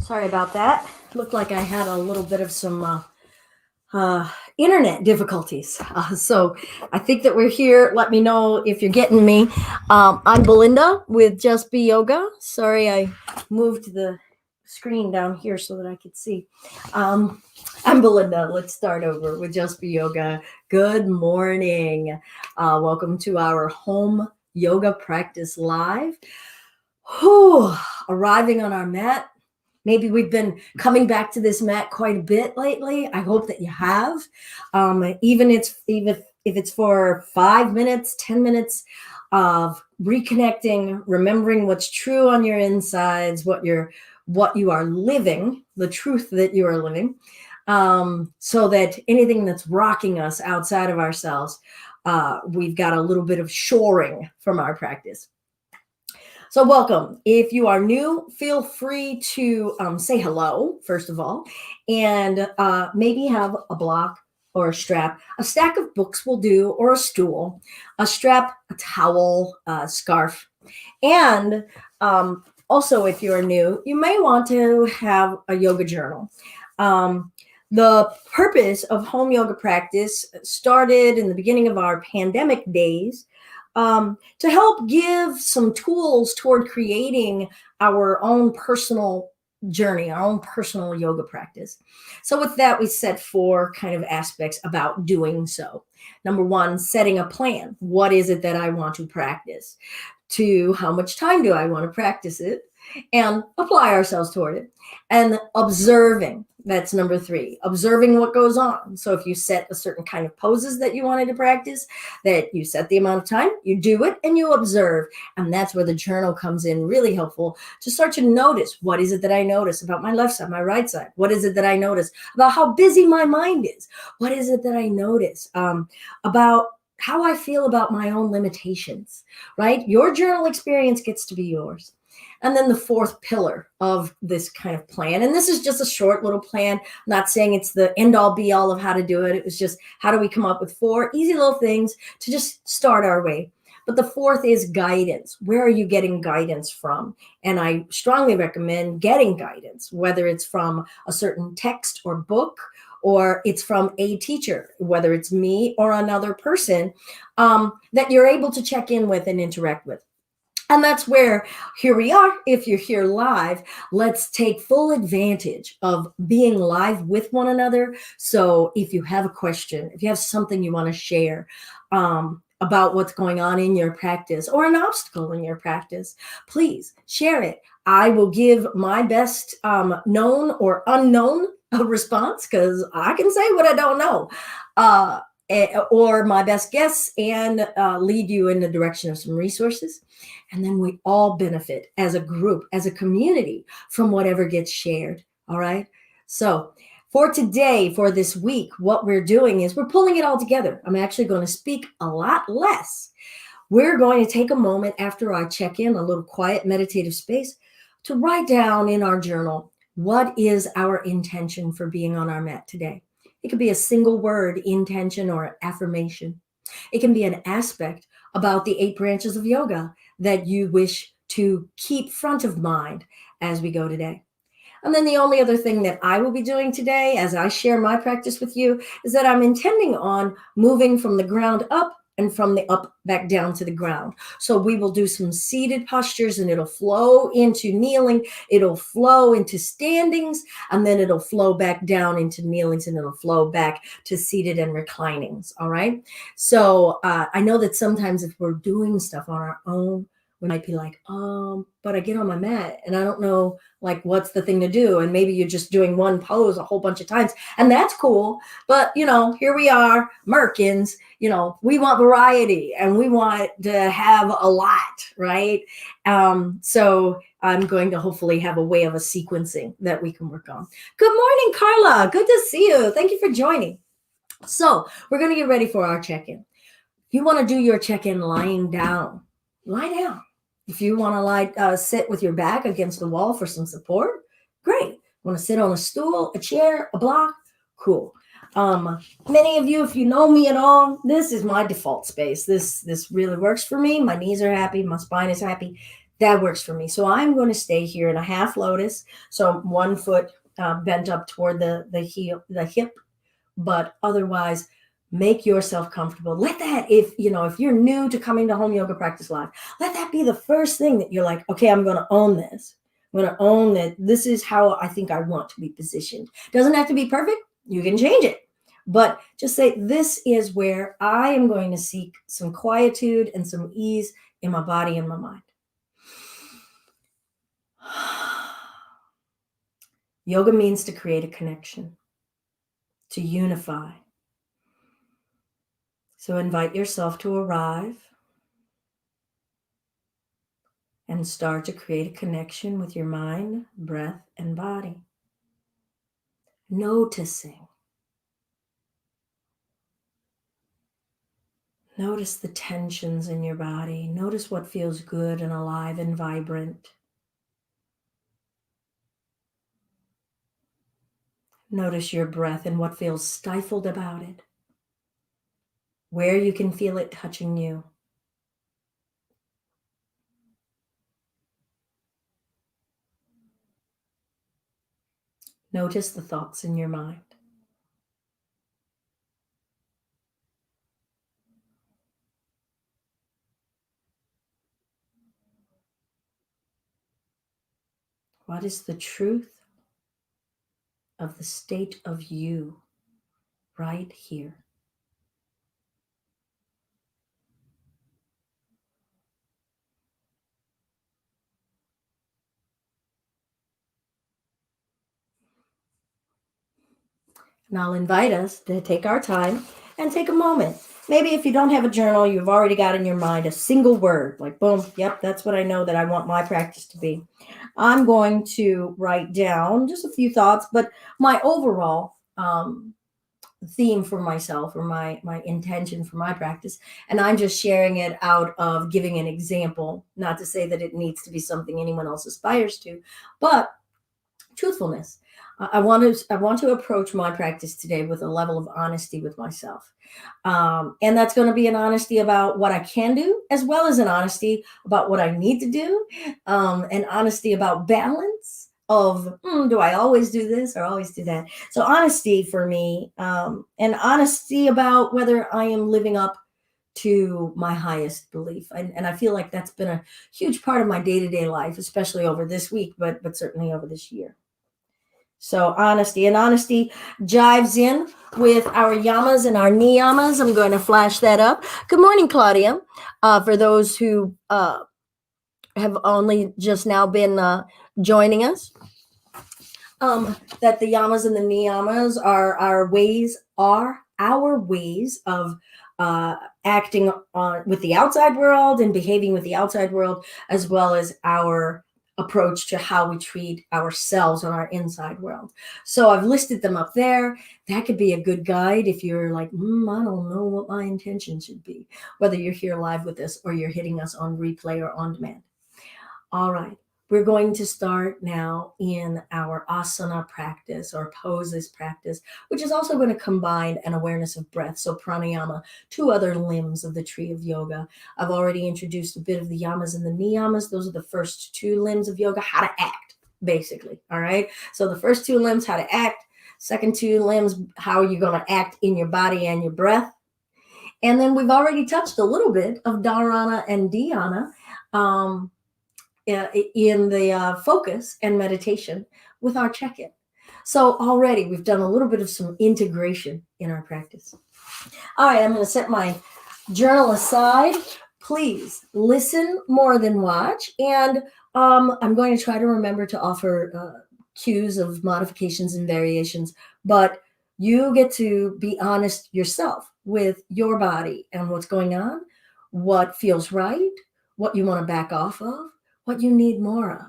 Sorry about that. Looked like I had a little bit of some internet difficulties. So I think that we're here. Let me know if you're getting me. I'm Belinda with Just Be Yoga. Sorry, I moved the screen down here so that I could see. I'm Belinda. Let's start over with Just Be Yoga. Good morning. Welcome to our home yoga practice live. Whew, arriving on our mat. Maybe we've been coming back to this mat quite a bit lately. I hope that you have. Even if it's for 5 minutes, 10 minutes of reconnecting, remembering what's true on your insides, what you are living, the truth that you are living, so that anything that's rocking us outside of ourselves, we've got a little bit of shoring from our practice. So welcome. If you are new, feel free to say hello, first of all, and maybe have a block or a strap. A stack of books will do, or a stool, a strap, a towel, a scarf. And also, if you're new, you may want to have a yoga journal. The purpose of home yoga practice started in the beginning of our pandemic days, to help give some tools toward creating our own personal journey, our own personal yoga practice. So with that, we set 4 kind of aspects about doing so. Number 1, setting a plan. What is it that I want to practice? 2, how much time do I want to practice it? And apply ourselves toward it. And observing. That's number 3, observing what goes on. So if you set a certain kind of poses that you wanted to practice, that you set the amount of time, you do it and you observe. And that's where the journal comes in, really helpful to start to notice, what is it that I notice about my left side, my right side? What is it that I notice about how busy my mind is? What is it that I notice about how I feel about my own limitations, right? Your journal experience gets to be yours. And then the 4th pillar of this kind of plan, and this is just a short little plan, I'm not saying it's the end all be all of how to do it. It was just, how do we come up with 4 easy little things to just start our way? But the 4th is guidance. Where are you getting guidance from? And I strongly recommend getting guidance, whether it's from a certain text or book, or it's from a teacher, whether it's me or another person, that you're able to check in with and interact with. And that's where, here we are. If you're here live, let's take full advantage of being live with one another. So if you have a question, if you have something you want to share about what's going on in your practice or an obstacle in your practice, please share it. I will give my best known or unknown response, because I can say what I don't know. Or my best guess, and lead you in the direction of some resources. And then we all benefit as a group, as a community, from whatever gets shared. All right. So for today, for this week, what we're doing is we're pulling it all together. I'm actually going to speak a lot less. We're going to take a moment after I check in, a little quiet meditative space, to write down in our journal, what is our intention for being on our mat today? It could be a single word, intention, or affirmation. It can be an aspect about the 8 branches of yoga that you wish to keep front of mind as we go today. And then the only other thing that I will be doing today, as I share my practice with you, is that I'm intending on moving from the ground up and from the up back down to the ground. So we will do some seated postures, and it'll flow into kneeling, it'll flow into standings, and then it'll flow back down into kneelings, and it'll flow back to seated and reclinings. All right. So I know that sometimes if we're doing stuff on our own, we might be like, but I get on my mat and I don't know, like, what's the thing to do? And maybe you're just doing one pose a whole bunch of times, and that's cool. But, here we are, Merkins, we want variety and we want to have a lot, right? So I'm going to hopefully have a way of a sequencing that we can work on. Good morning, Carla. Good to see you. Thank you for joining. So we're going to get ready for our check-in. If you want to do your check-in lying down, lie down. If you want to sit with your back against the wall for some support, great. Want to sit on a stool, a chair, a block? Cool. Many of you, if you know me at all, this is my default space. This really works for me. My knees are happy. My spine is happy. That works for me. So I'm going to stay here in a half lotus. So one foot bent up toward the hip, but otherwise make yourself comfortable. Let that, if you're new to coming to home yoga practice live, let that be the first thing that you're like, okay, I'm going to own this. I'm going to own that. This is how I think I want to be positioned. Doesn't have to be perfect. You can change it. But just say, this is where I am going to seek some quietude and some ease in my body and my mind. Yoga means to create a connection, to unify. So invite yourself to arrive and start to create a connection with your mind, breath, and body. Noticing. Notice the tensions in your body. Notice what feels good and alive and vibrant. Notice your breath and what feels stifled about it. Where you can feel it touching you. Notice the thoughts in your mind. What is the truth of the state of you right here? And I'll invite us to take our time and take a moment. Maybe if you don't have a journal, you've already got in your mind a single word, like boom, yep, that's what I know that I want my practice to be. I'm going to write down just a few thoughts, but my overall theme for myself, or my intention for my practice, and I'm just sharing it out of giving an example, not to say that it needs to be something anyone else aspires to, but truthfulness. I want to approach my practice today with a level of honesty with myself. And that's going to be an honesty about what I can do, as well as an honesty about what I need to do, an honesty about balance of, do I always do this or always do that? So honesty for me, and honesty about whether I am living up to my highest belief. And I feel like that's been a huge part of my day-to-day life, especially over this week, but certainly over this year. So honesty, and honesty jives in with our yamas and our niyamas. I'm going to flash that up. Good morning, Claudia. For those who have only just now been joining us, that the yamas and the niyamas are our ways of acting with the outside world and behaving with the outside world, as well as our approach to how we treat ourselves on our inside world. So I've listed them up there. That could be a good guide if you're like, I don't know what my intention should be, whether you're here live with us or you're hitting us on replay or on demand. All right. We're going to start now in our asana practice, or poses practice, which is also going to combine an awareness of breath. So pranayama, two other limbs of the tree of yoga. I've already introduced a bit of the yamas and the niyamas. Those are the first two limbs of yoga, how to act, basically. All right. So the first two limbs, how to act. Second two limbs, how you're going to act in your body and your breath. And then we've already touched a little bit of dharana and dhyana. In the focus and meditation with our check-in. So already we've done a little bit of some integration in our practice. All right, I'm going to set my journal aside. Please listen more than watch. And I'm going to try to remember to offer cues of modifications and variations, but you get to be honest yourself with your body and what's going on, what feels right, what you want to back off of, what you need more of.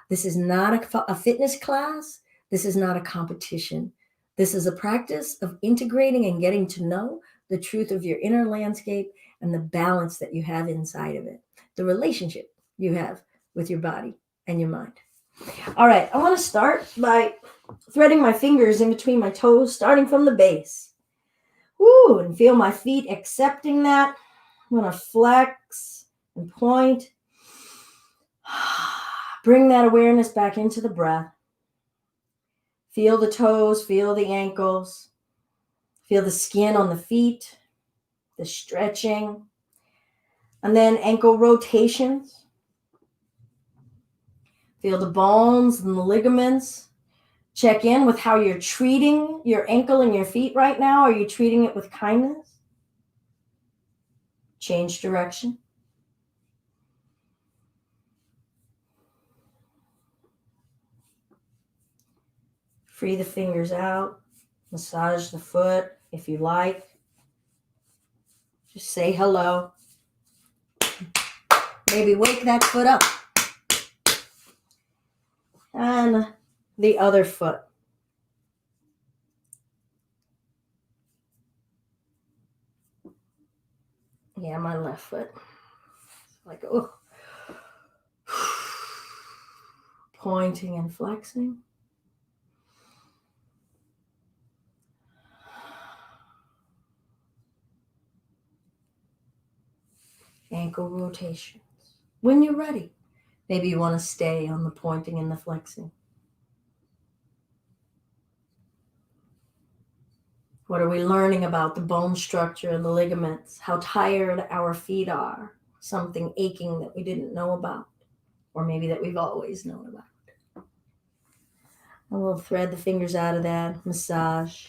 This is not a fitness class. This is not a competition. This is a practice of integrating and getting to know the truth of your inner landscape and the balance that you have inside of it, the relationship you have with your body and your mind. All right, I want to start by threading my fingers in between my toes, starting from the base. Woo, and feel my feet accepting that. I'm going to flex and point. Bring that awareness back into the breath. Feel the toes, feel the ankles, feel the skin on the feet, the stretching, and then ankle rotations. Feel the bones and the ligaments. Check in with how you're treating your ankle and your feet right now. Are you treating it with kindness? Change direction. Free the fingers out. Massage the foot if you like. Just say hello. Maybe wake that foot up. And the other foot. Yeah, my left foot. Like, oh. Pointing and flexing. Ankle rotations. When you're ready, maybe you want to stay on the pointing and the flexing. What are we learning about the bone structure and the ligaments? How tired our feet are? Something aching that we didn't know about, or maybe that we've always known about. And we'll thread the fingers out of that, massage.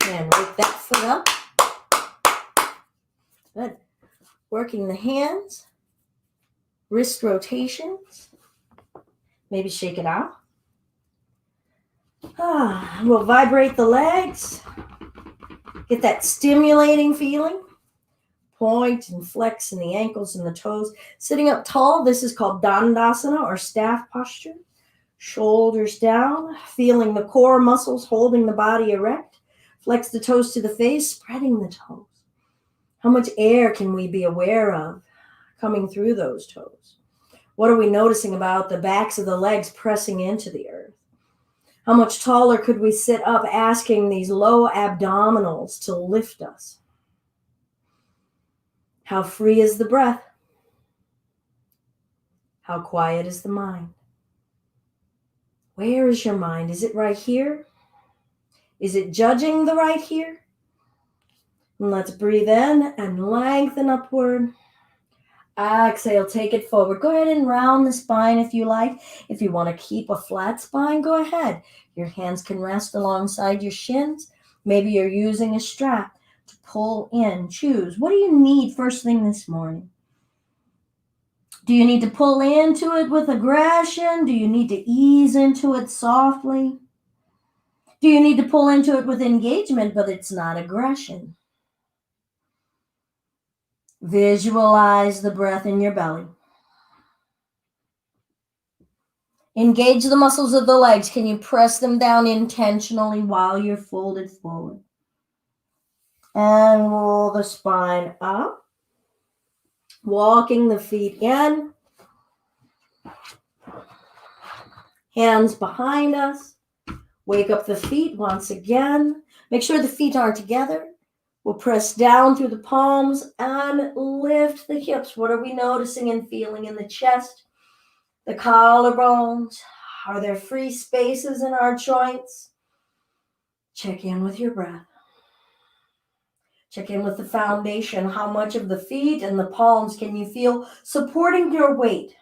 And wake that foot up. Good. Working the hands, wrist rotations. Maybe shake it out. We'll vibrate the legs. Get that stimulating feeling. Point and flex in the ankles and the toes. Sitting up tall, this is called Dandasana or staff posture. Shoulders down, feeling the core muscles holding the body erect. Flex the toes to the face, spreading the toes. How much air can we be aware of coming through those toes? What are we noticing about the backs of the legs pressing into the earth? How much taller could we sit up, asking these low abdominals to lift us? How free is the breath? How quiet is the mind? Where is your mind? Is it right here? Is it judging the right here? And let's breathe in and lengthen upward. Exhale, take it forward. Go ahead and round the spine if you like. If you want to keep a flat spine, go ahead. Your hands can rest alongside your shins. Maybe you're using a strap to pull in. Choose. What do you need first thing this morning? Do you need to pull into it with aggression? Do you need to ease into it softly? Do you need to pull into it with engagement, but it's not aggression? Visualize the breath in your belly. Engage the muscles of the legs. Can you press them down intentionally while you're folded forward? And roll the spine up. Walking the feet in. Hands behind us. Wake up the feet once again. Make sure the feet are together. We'll press down through the palms and lift the hips. What are we noticing and feeling in the chest? The collarbones. Are there free spaces in our joints? Check in with your breath. Check in with the foundation. How much of the feet and the palms can you feel supporting your weight?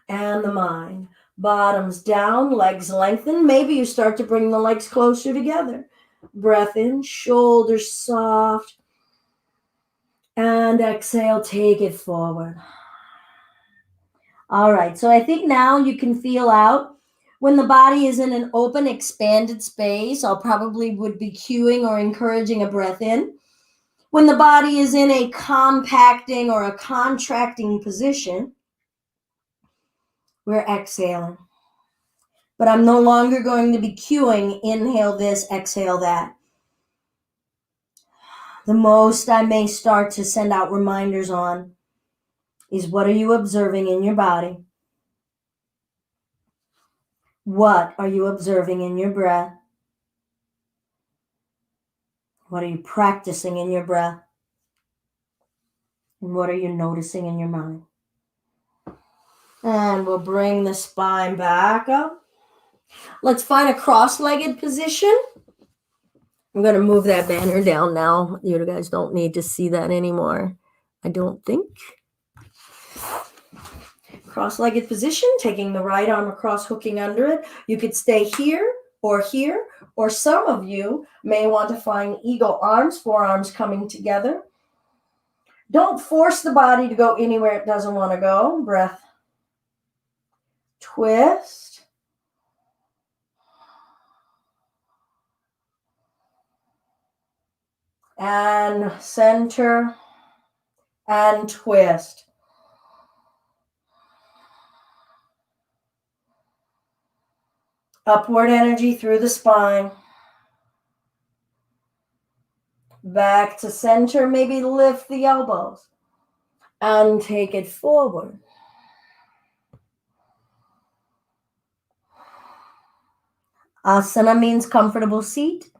And the mind. Bottoms down, legs lengthen. Maybe you start to bring the legs closer together. Breath in, shoulders soft. And exhale, take it forward. All right, so I think now you can feel out when the body is in an open, expanded space. I'll probably would be cueing or encouraging a breath in. When the body is in a compacting or a contracting position, we're exhaling. But I'm no longer going to be cueing, inhale this, exhale that. The most I may start to send out reminders on is, what are you observing in your body? What are you observing in your breath? What are you practicing in your breath? And what are you noticing in your mind? And we'll bring the spine back up. Let's find a cross-legged position. I'm going to move that banner down now. You guys don't need to see that anymore, I don't think. Cross-legged position, taking the right arm across, hooking under it. You could stay here, or some of you may want to find eagle arms, forearms coming together. Don't force the body to go anywhere it doesn't want to go. Breath. Twist. And center. And twist. Upward energy through the spine. Back to center. Maybe lift the elbows. And take it forward. Asana means comfortable seat.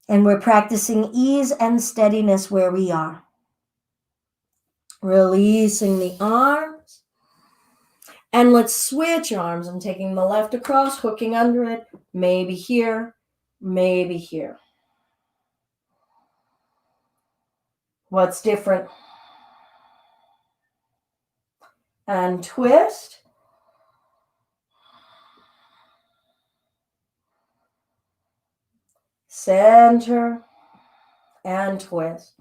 And we're practicing ease and steadiness where we are. Releasing the arms. And let's switch arms. I'm taking the left across, hooking under it. Maybe here, maybe here. What's different? And twist. Center. And twist.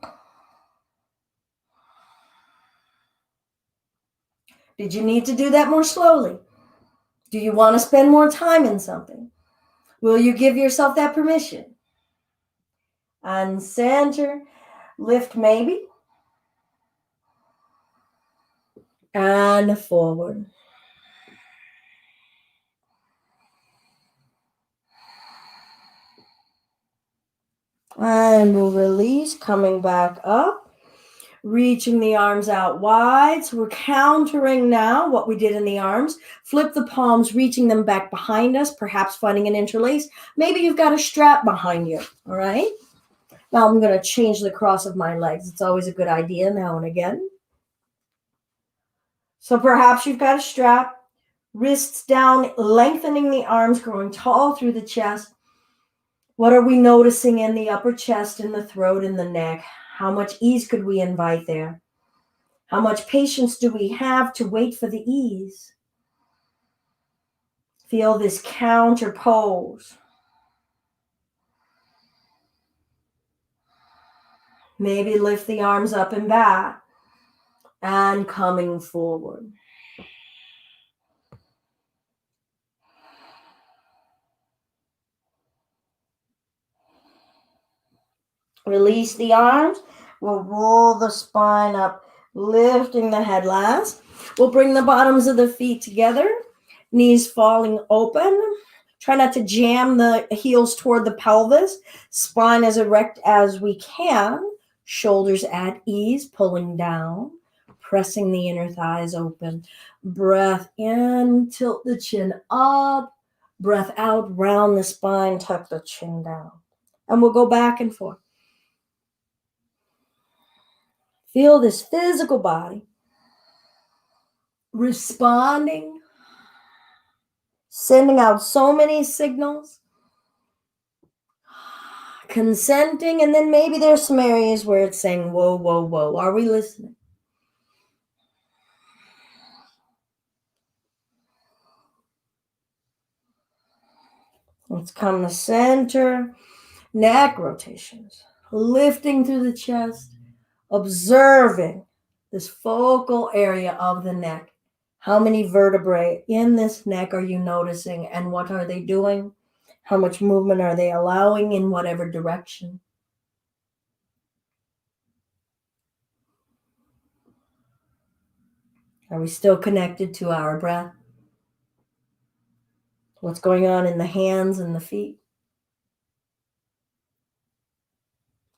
Did you need to do that more slowly? Do you want to spend more time in something? Will you give yourself that permission? And center. Lift maybe. And forward. And we'll release, coming back up, reaching the arms out wide. So we're countering now what we did in the arms. Flip the palms, reaching them back behind us, perhaps finding an interlace. Maybe you've got a strap behind you, all right? Now I'm going to change the cross of my legs. It's always a good idea now and again. So perhaps you've got a strap, wrists down, lengthening the arms, growing tall through the chest. What are we noticing in the upper chest, in the throat, in the neck? How much ease could we invite there? How much patience do we have to wait for the ease? Feel this counter pose. Maybe lift the arms up and back and coming forward. Release the arms. We'll roll the spine up, lifting the head last. We'll bring the bottoms of the feet together, knees falling open. Try not to jam the heels toward the pelvis. Spine as erect as we can. Shoulders at ease, pulling down, pressing the inner thighs open. Breath in, tilt the chin up. Breath out, round the spine, tuck the chin down. And we'll go back and forth. Feel this physical body responding, sending out so many signals, consenting, and then maybe there's some areas where it's saying, whoa, whoa, whoa. Are we listening? Let's come to center, neck rotations, lifting through the chest, observing this focal area of the neck. How many vertebrae in this neck are you noticing, and what are they doing? How much movement are they allowing in whatever direction? Are we still connected to our breath? What's going on in the hands and the feet?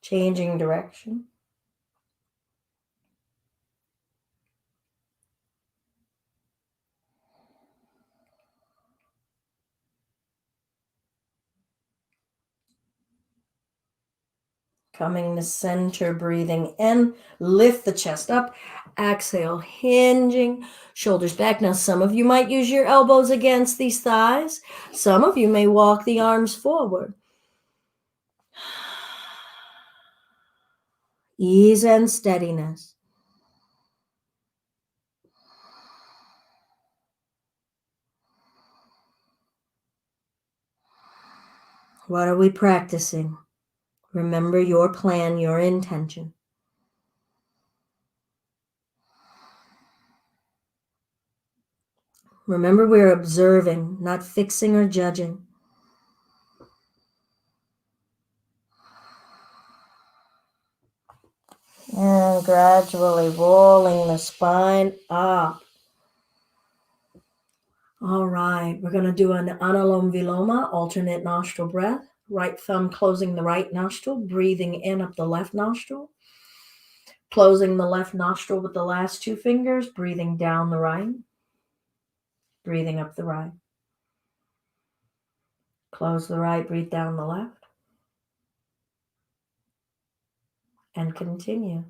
Changing direction. Coming to center, breathing in, lift the chest up, exhale, hinging, shoulders back. Now, some of you might use your elbows against these thighs. Some of you may walk the arms forward. Ease and steadiness. What are we practicing? Remember your plan, your intention. Remember, we're observing, not fixing or judging. And gradually rolling the spine up. All right, we're going to do an Anulom Viloma, alternate nostril breath. Right thumb closing the right nostril, breathing in up the left nostril. Closing the left nostril with the last two fingers, breathing down the right. Breathing up the right. Close the right, breathe down the left. And continue.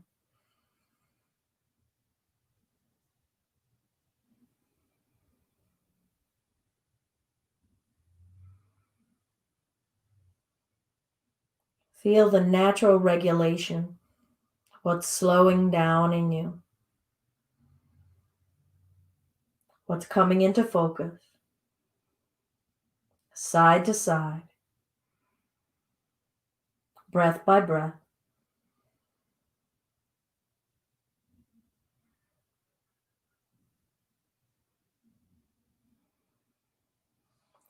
Feel the natural regulation, what's slowing down in you, what's coming into focus, side to side, breath by breath.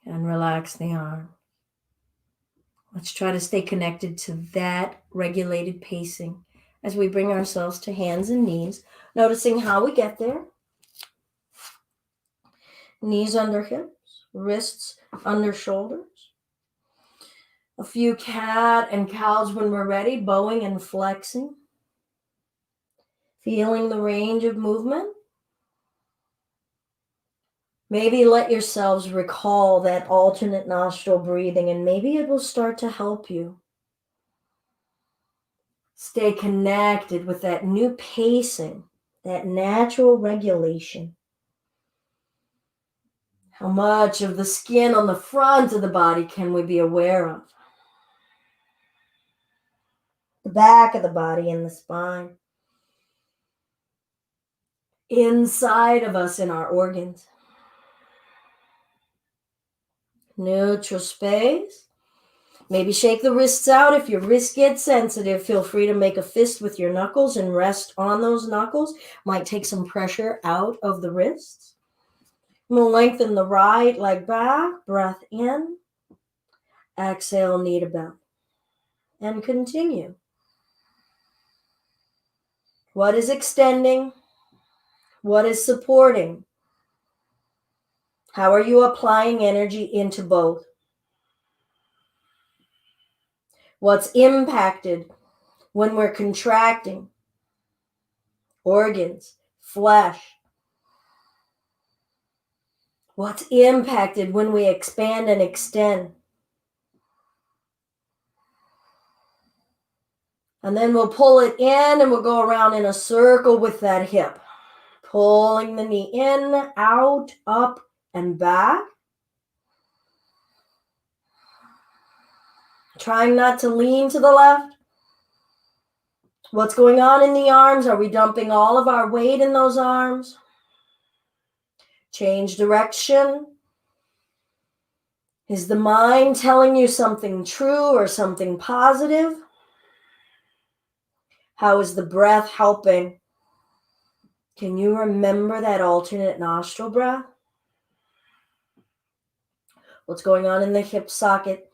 And relax the arm. Let's try to stay connected to that regulated pacing as we bring ourselves to hands and knees, noticing how we get there. Knees under hips, wrists under shoulders. A few cat and cows when we're ready, bowing and flexing. Feeling the range of movement. Maybe let yourselves recall that alternate nostril breathing, and maybe it will start to help you stay connected with that new pacing, that natural regulation. How much of the skin on the front of the body can we be aware of? The back of the body and the spine. Inside of us in our organs. Neutral space. Maybe shake the wrists out. If your wrist gets sensitive, feel free to make a fist with your knuckles and rest on those knuckles. Might take some pressure out of the wrists. We'll lengthen the right leg back. Breath in. Exhale, knee to bend. And continue. What is extending? What is supporting? How are you applying energy into both? What's impacted when we're contracting? Organs, flesh. What's impacted when we expand and extend? And then we'll pull it in and we'll go around in a circle with that hip. Pulling the knee in, out, up, and back. Trying not to lean to the left. What's going on in the arms? Are we dumping all of our weight in those arms? Change direction. Is the mind telling you something true or something positive? How is the breath helping? Can you remember that alternate nostril breath? What's going on in the hip socket?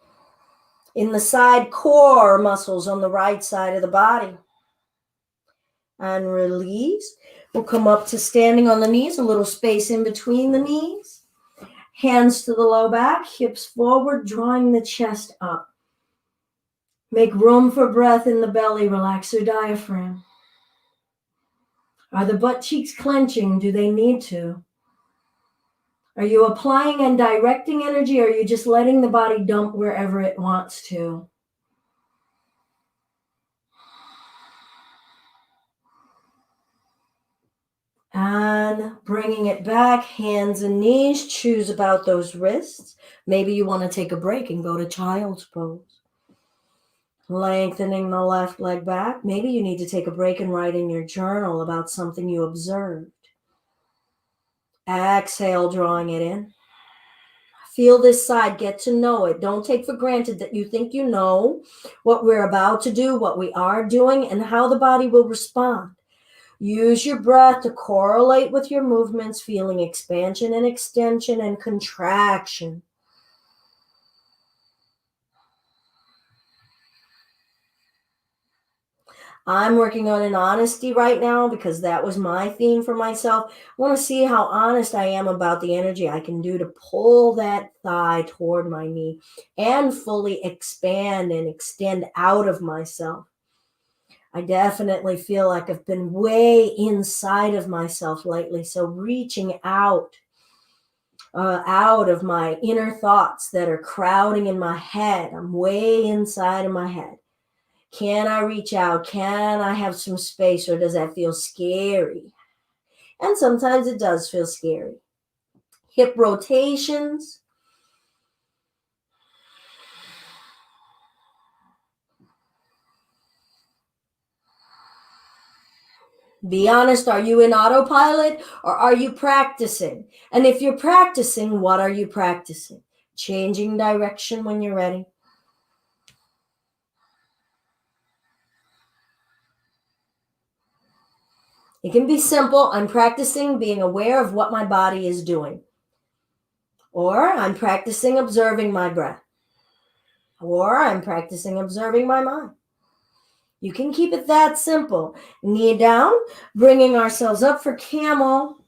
In the side core muscles on the right side of the body. And release. We'll come up to standing on the knees, a little space in between the knees. Hands to the low back, hips forward, drawing the chest up. Make room for breath in the belly. Relax your diaphragm. Are the butt cheeks clenching? Do they need to? Are you applying and directing energy, or are you just letting the body dump wherever it wants to? And bringing it back, hands and knees, choose about those wrists. Maybe you want to take a break and go to child's pose. Lengthening the left leg back. Maybe you need to take a break and write in your journal about something you observed. Exhale, drawing it in. Feel this side, get to know it. Don't take for granted that you think you know what we're about to do, what we are doing, and how the body will respond. Use your breath to correlate with your movements, feeling expansion and extension and contraction. I'm working on an honesty right now because that was my theme for myself. I want to see how honest I am about the energy I can do to pull that thigh toward my knee and fully expand and extend out of myself. I definitely feel like I've been way inside of myself lately. So reaching out of my inner thoughts that are crowding in my head. I'm way inside of my head. Can I reach out? Can I have some space, or does that feel scary? And sometimes it does feel scary. Hip rotations. Be honest, are you in autopilot or are you practicing? And if you're practicing, what are you practicing? Changing direction when you're ready. It can be simple. I'm practicing being aware of what my body is doing. Or I'm practicing observing my breath. Or I'm practicing observing my mind. You can keep it that simple. Knee down, bringing ourselves up for camel.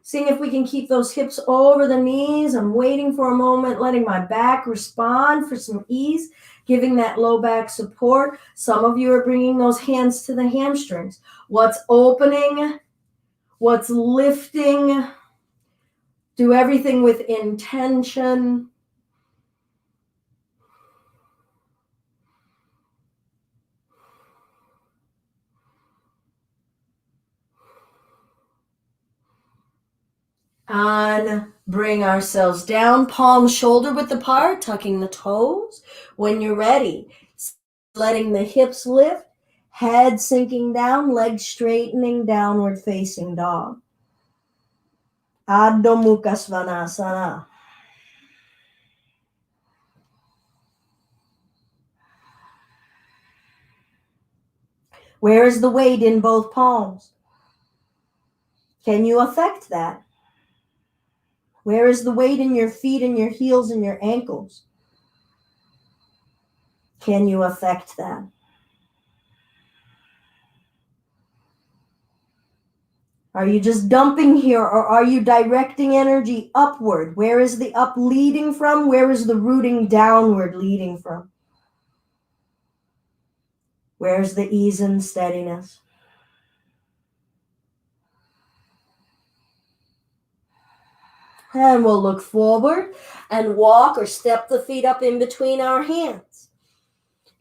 Seeing if we can keep those hips over the knees. I'm waiting for a moment, letting my back respond for some ease, giving that low back support. Some of you are bringing those hands to the hamstrings. What's opening? What's lifting? Do everything with intention. And bring ourselves down, palms shoulder width apart, tucking the toes. When you're ready, letting the hips lift, head sinking down, legs straightening, downward facing dog. Adho Mukha Svanasana. Where is the weight in both palms? Can you affect that? Where is the weight in your feet and your heels and your ankles? Can you affect that? Are you just dumping here, or are you directing energy upward? Where is the up leading from? Where is the rooting downward leading from? Where's the ease and steadiness? And we'll look forward and walk or step the feet up in between our hands.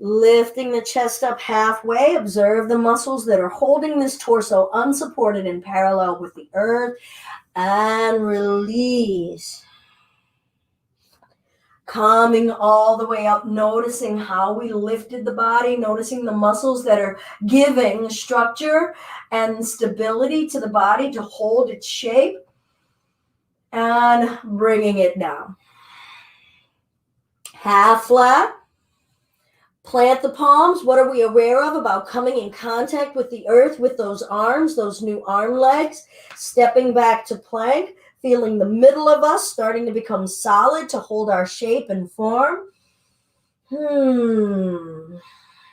Lifting the chest up halfway, observe the muscles that are holding this torso unsupported and parallel with the earth, and release. Coming all the way up, noticing how we lifted the body, noticing the muscles that are giving structure and stability to the body to hold its shape, and bringing it down. Half flat. Plant the palms. What are we aware of about coming in contact with the earth with those arms, those new arm legs? Stepping back to plank, feeling the middle of us starting to become solid to hold our shape and form.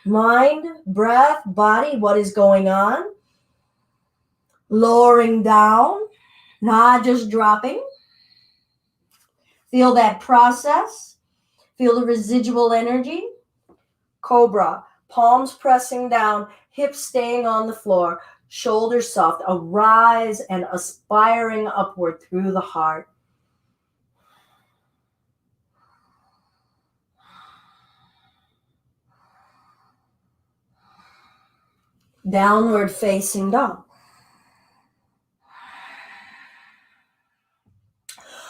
Mind, breath, body, what is going on? Lowering down, not just dropping. Feel that process. Feel the residual energy. Cobra, palms pressing down, hips staying on the floor, shoulders soft, a rise and aspiring upward through the heart. Downward facing dog.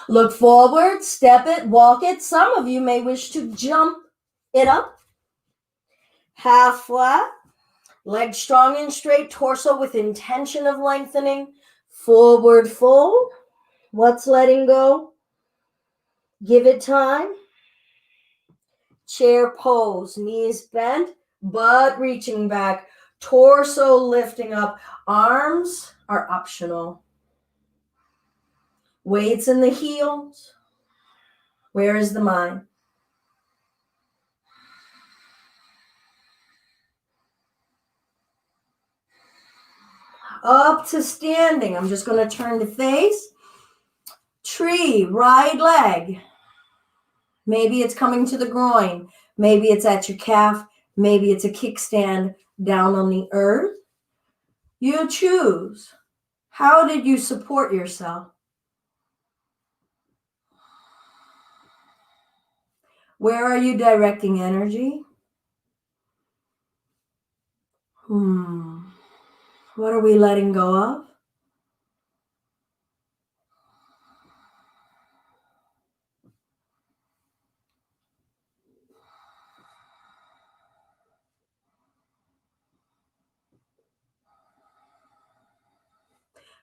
Look forward, step it, walk it. Some of you may wish to jump it up. Half flat, legs strong and straight, torso with intention of lengthening. Forward fold. What's letting go? Give it time. Chair pose, knees bent, butt reaching back, torso lifting up. Arms are optional. Weights in the heels. Where is the mind? Up to standing. I'm just going to turn the face. Tree, right leg. Maybe it's coming to the groin. Maybe it's at your calf. Maybe it's a kickstand down on the earth. You choose. How did you support yourself? Where are you directing energy? What are we letting go of?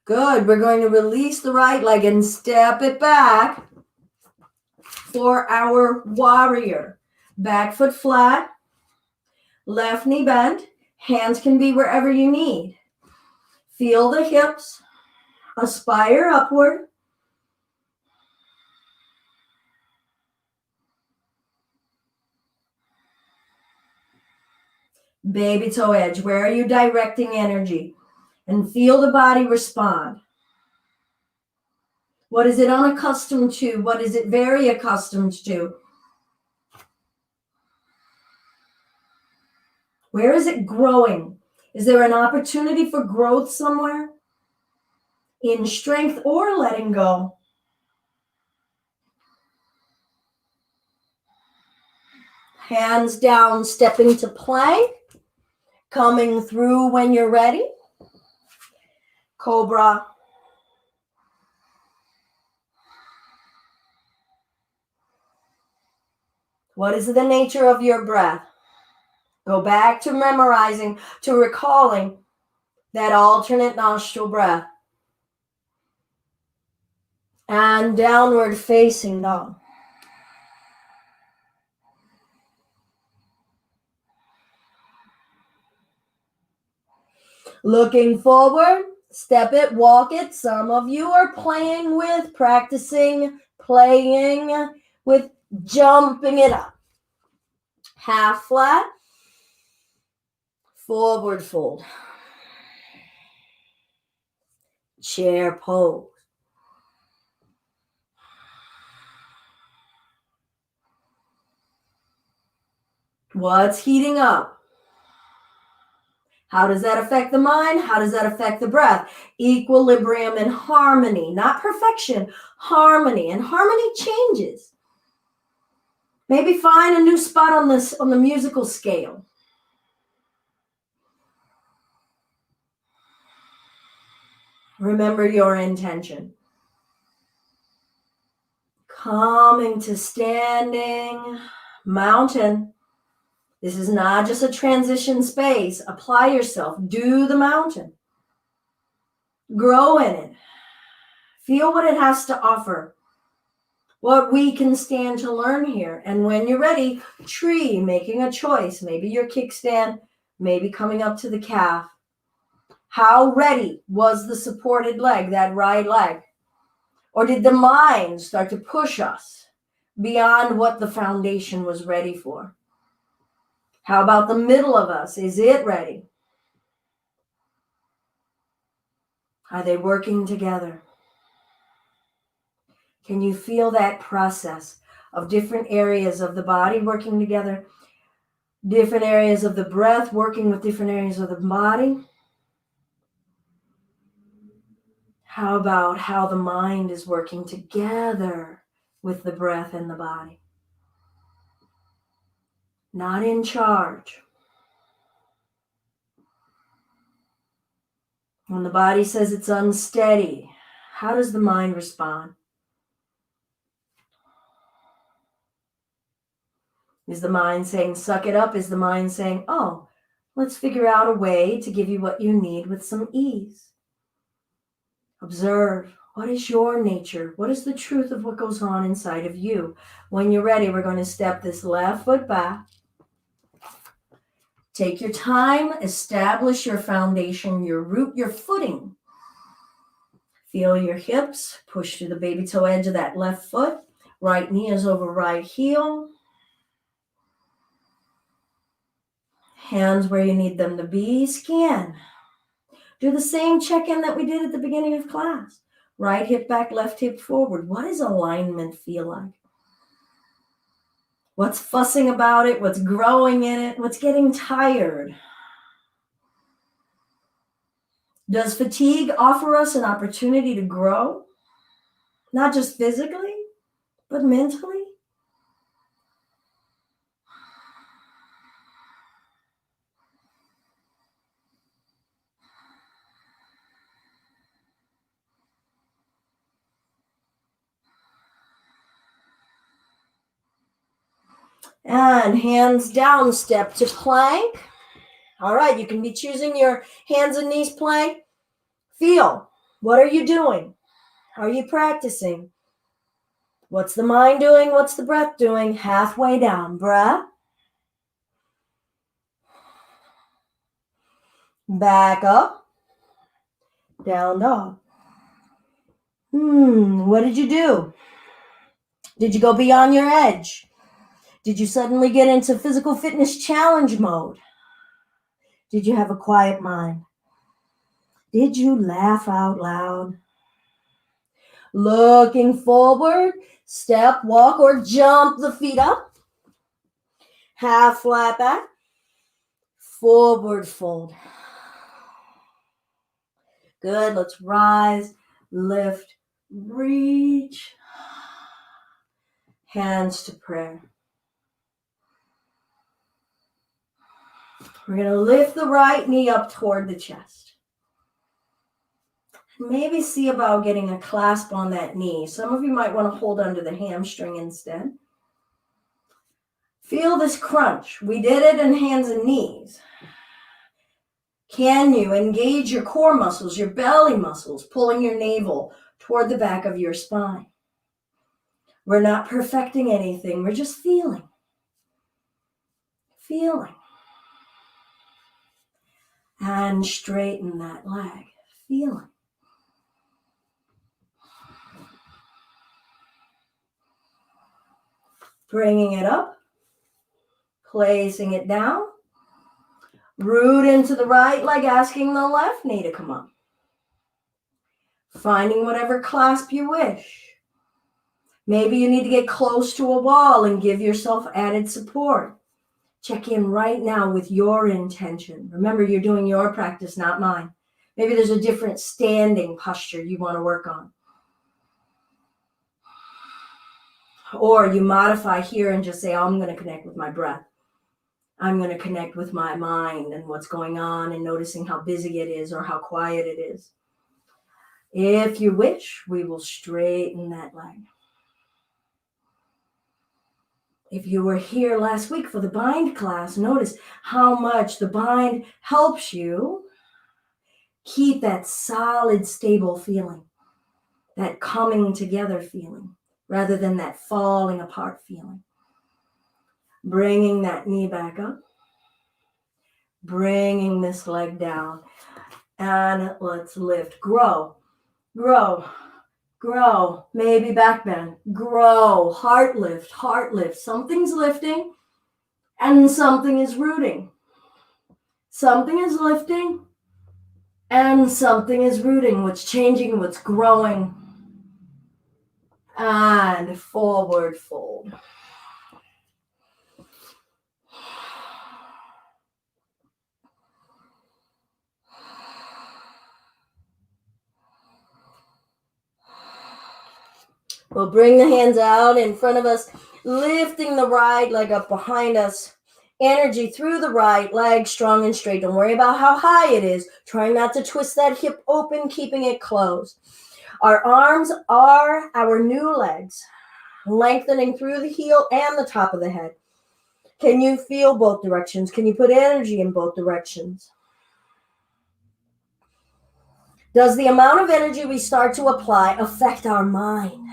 Good. We're going to release the right leg and step it back for our warrior. Back foot flat, left knee bent. Hands can be wherever you need. Feel the hips. Aspire upward. Baby toe edge. Where are you directing energy? And feel the body respond. What is it unaccustomed to? What is it very accustomed to? Where is it growing? Is there an opportunity for growth somewhere? In strength or letting go? Hands down, stepping to plank. Coming through when you're ready. Cobra. What is the nature of your breath? Go back to memorizing, to recalling that alternate nostril breath. And downward facing dog. Looking forward, step it, walk it. Some of you are playing with, practicing, playing with jumping it up. Half flat, forward fold. Chair pose. What's heating up? How does that affect the mind? How does that affect the breath? Equilibrium and harmony, not perfection, harmony. And harmony changes. Maybe find a new spot on the musical scale. Remember your intention. Coming to standing mountain. This is not just a transition space. Apply yourself. Do the mountain. Grow in it. Feel what it has to offer. What we can stand to learn here. And when you're ready, tree, making a choice. Maybe your kickstand, maybe coming up to the calf. How ready was the supported leg, that right leg? Or did the mind start to push us beyond what the foundation was ready for? How about the middle of us? Is it ready? Are they working together? Can you feel that process of different areas of the body working together? Different areas of the breath working with different areas of the body? How about how the mind is working together with the breath and the body? Not in charge. When the body says it's unsteady, how does the mind respond? Is the mind saying, suck it up? Is the mind saying, oh, let's figure out a way to give you what you need with some ease? Observe. What is your nature? What is the truth of what goes on inside of you? When you're ready, we're going to step this left foot back. Take your time, establish your foundation, your root, your footing. Feel your hips, push to the baby toe edge of that left foot. Right knee is over right heel. Hands where you need them to be. Scan. Do the same check-in that we did at the beginning of class. Right hip back, left hip forward. What does alignment feel like? What's fussing about it? What's growing in it? What's getting tired? Does fatigue offer us an opportunity to grow? Not just physically, but mentally? And hands down, step to plank. All right, you can be choosing your hands and knees plank. Feel. What are you doing? Are you practicing? What's the mind doing? What's the breath doing? Halfway down. Breath. Back up. Down dog. What did you do? Did you go beyond your edge? Did you suddenly get into physical fitness challenge mode? Did you have a quiet mind? Did you laugh out loud? Looking forward, step, walk, or jump the feet up. Half flat back. Forward fold. Good. Let's rise, lift, reach. Hands to prayer. We're going to lift the right knee up toward the chest. Maybe see about getting a clasp on that knee. Some of you might want to hold under the hamstring instead. Feel this crunch. We did it in hands and knees. Can you engage your core muscles, your belly muscles, pulling your navel toward the back of your spine? We're not perfecting anything. We're just feeling. Feeling. And straighten that leg. Feeling. Bringing it up. Placing it down. Root into the right leg, asking the left knee to come up. Finding whatever clasp you wish. Maybe you need to get close to a wall and give yourself added support. Check in right now with your intention. Remember, you're doing your practice, not mine. Maybe there's a different standing posture you want to work on. Or you modify here and just say, oh, I'm going to connect with my breath. I'm going to connect with my mind and what's going on and noticing how busy it is or how quiet it is. If you wish, we will straighten that leg. If you were here last week for the bind class, notice how much the bind helps you keep that solid, stable feeling, that coming together feeling, rather than that falling apart feeling. Bringing that knee back up, bringing this leg down, and let's lift. Grow, grow, grow. Maybe back bend. Grow, heart lift, heart lift. Something's lifting and something is rooting. Something is lifting and something is rooting. What's changing, what's growing. And forward fold. We'll bring the hands out in front of us, lifting the right leg up behind us. Energy through the right leg, strong and straight. Don't worry about how high it is. Try not to twist that hip open, keeping it closed. Our arms are our new legs, lengthening through the heel and the top of the head. Can you feel both directions? Can you put energy in both directions? Does the amount of energy we start to apply affect our mind?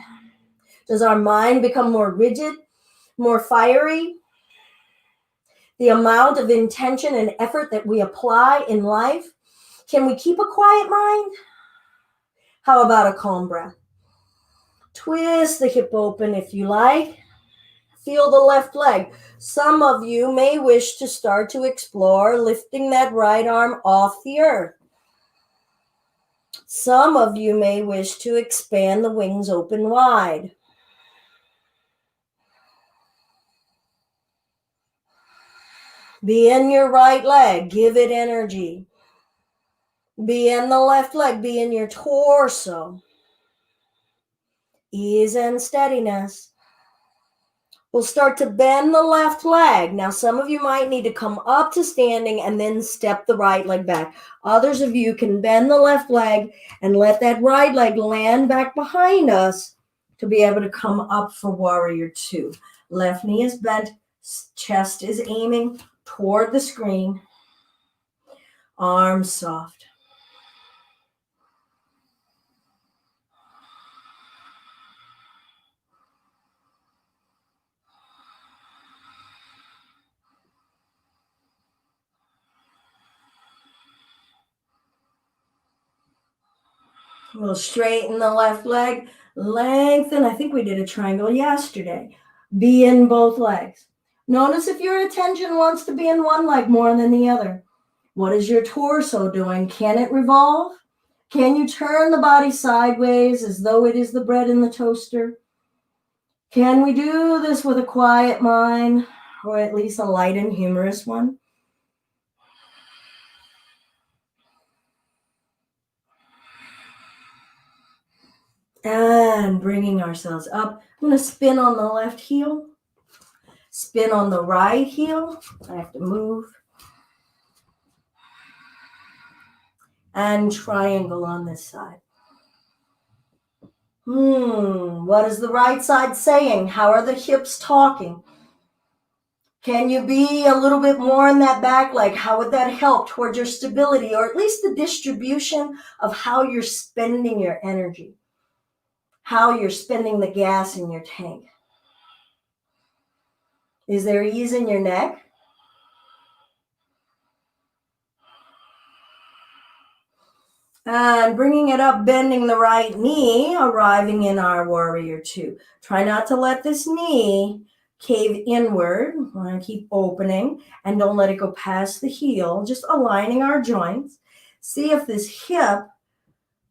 Does our mind become more rigid, more fiery? The amount of intention and effort that we apply in life, can we keep a quiet mind? How about a calm breath? Twist the hip open if you like. Feel the left leg. Some of you may wish to start to explore lifting that right arm off the earth. Some of you may wish to expand the wings open wide. Be in your right leg. Give it energy. Be in the left leg. Be in your torso. Ease and steadiness. We'll start to bend the left leg. Now, some of you might need to come up to standing and then step the right leg back. Others of you can bend the left leg and let that right leg land back behind us to be able to come up for warrior two. Left knee is bent. Chest is aiming toward the screen. Arms soft. We'll straighten the left leg, lengthen. I think we did a triangle yesterday. Be in both legs. Notice if your attention wants to be in one leg more than the other. What is your torso doing? Can it revolve? Can you turn the body sideways as though it is the bread in the toaster? Can we do this with a quiet mind, or at least a light and humorous one? And bringing ourselves up. I'm going to spin on the left heel. Spin on the right heel. I have to move. And triangle on this side. What is the right side saying? How are the hips talking? Can you be a little bit more in that back leg? How would that help towards your stability, or at least the distribution of how you're spending your energy? How you're spending the gas in your tank? Is there ease in your neck? And bringing it up, bending the right knee, arriving in our warrior two. Try not to let this knee cave inward. We want to keep opening and don't let it go past the heel. Just aligning our joints. See if this hip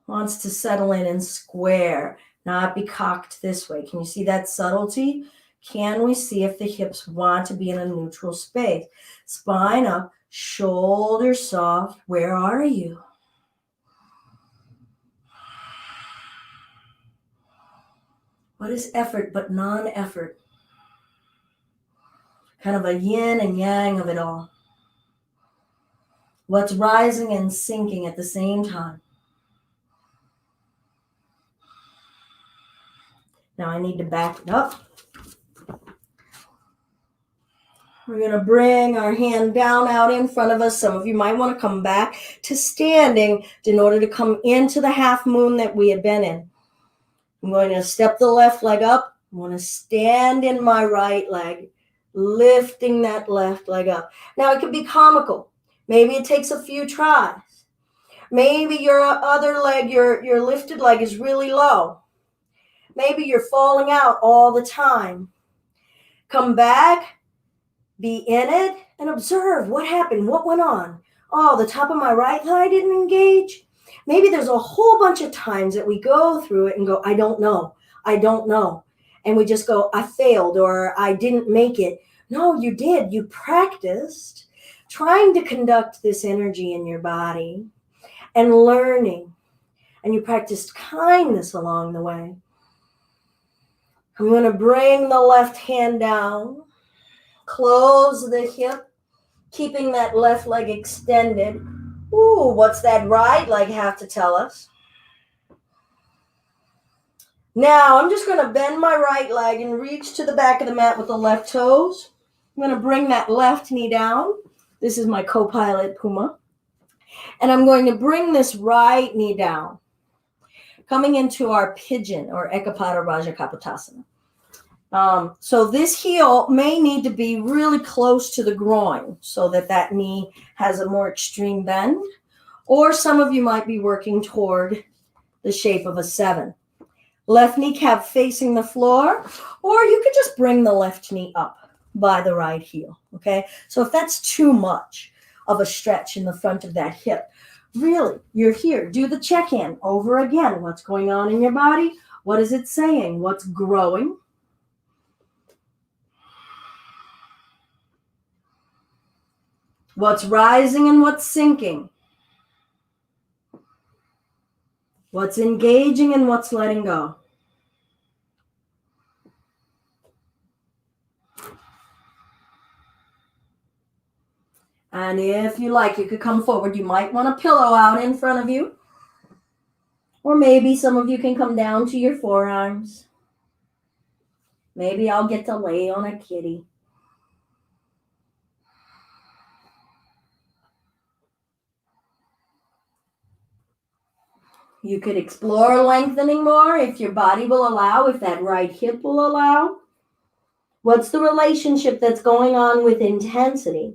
wants to settle in and square, not be cocked this way. Can you see that subtlety? Can we see if the hips want to be in a neutral space? Spine up, shoulders soft. Where are you? What is effort but non-effort? Kind of a yin and yang of it all. What's rising and sinking at the same time? Now I need to back it up. We're going to bring our hand down out in front of us. Some of you might want to come back to standing in order to come into the half moon that we had been in. I'm going to step the left leg up. I'm going to stand in my right leg, lifting that left leg up. Now, it could be comical. Maybe it takes a few tries. Maybe your other leg, your lifted leg is really low. Maybe you're falling out all the time. Come back, be in it, and observe what happened, what went on. Oh, the top of my right thigh didn't engage. Maybe there's a whole bunch of times that we go through it and go, I don't know. And we just go, I failed, or I didn't make it. No, you did. You practiced trying to conduct this energy in your body and learning. And you practiced kindness along the way. I'm going to bring the left hand down, close the hip, keeping that left leg extended. Ooh, what's that right leg have to tell us? Now, I'm just going to bend my right leg and reach to the back of the mat with the left toes. I'm going to bring that left knee down. This is my co-pilot, Puma. And I'm going to bring this right knee down, coming into our pigeon or Ekapada Raja Kapotasana. So this heel may need to be really close to the groin so that that knee has a more extreme bend, or some of you might be working toward the shape of a 7. Left kneecap facing the floor, or you could just bring the left knee up by the right heel, okay? So if that's too much of a stretch in the front of that hip, really, you're here. Do the check-in over again. What's going on in your body? What is it saying? What's growing? What's rising and what's sinking? What's engaging and what's letting go? And if you like, you could come forward. You might want a pillow out in front of you. Or maybe some of you can come down to your forearms. Maybe I'll get to lay on a kitty. You could explore lengthening more if your body will allow, if that right hip will allow. What's the relationship that's going on with intensity?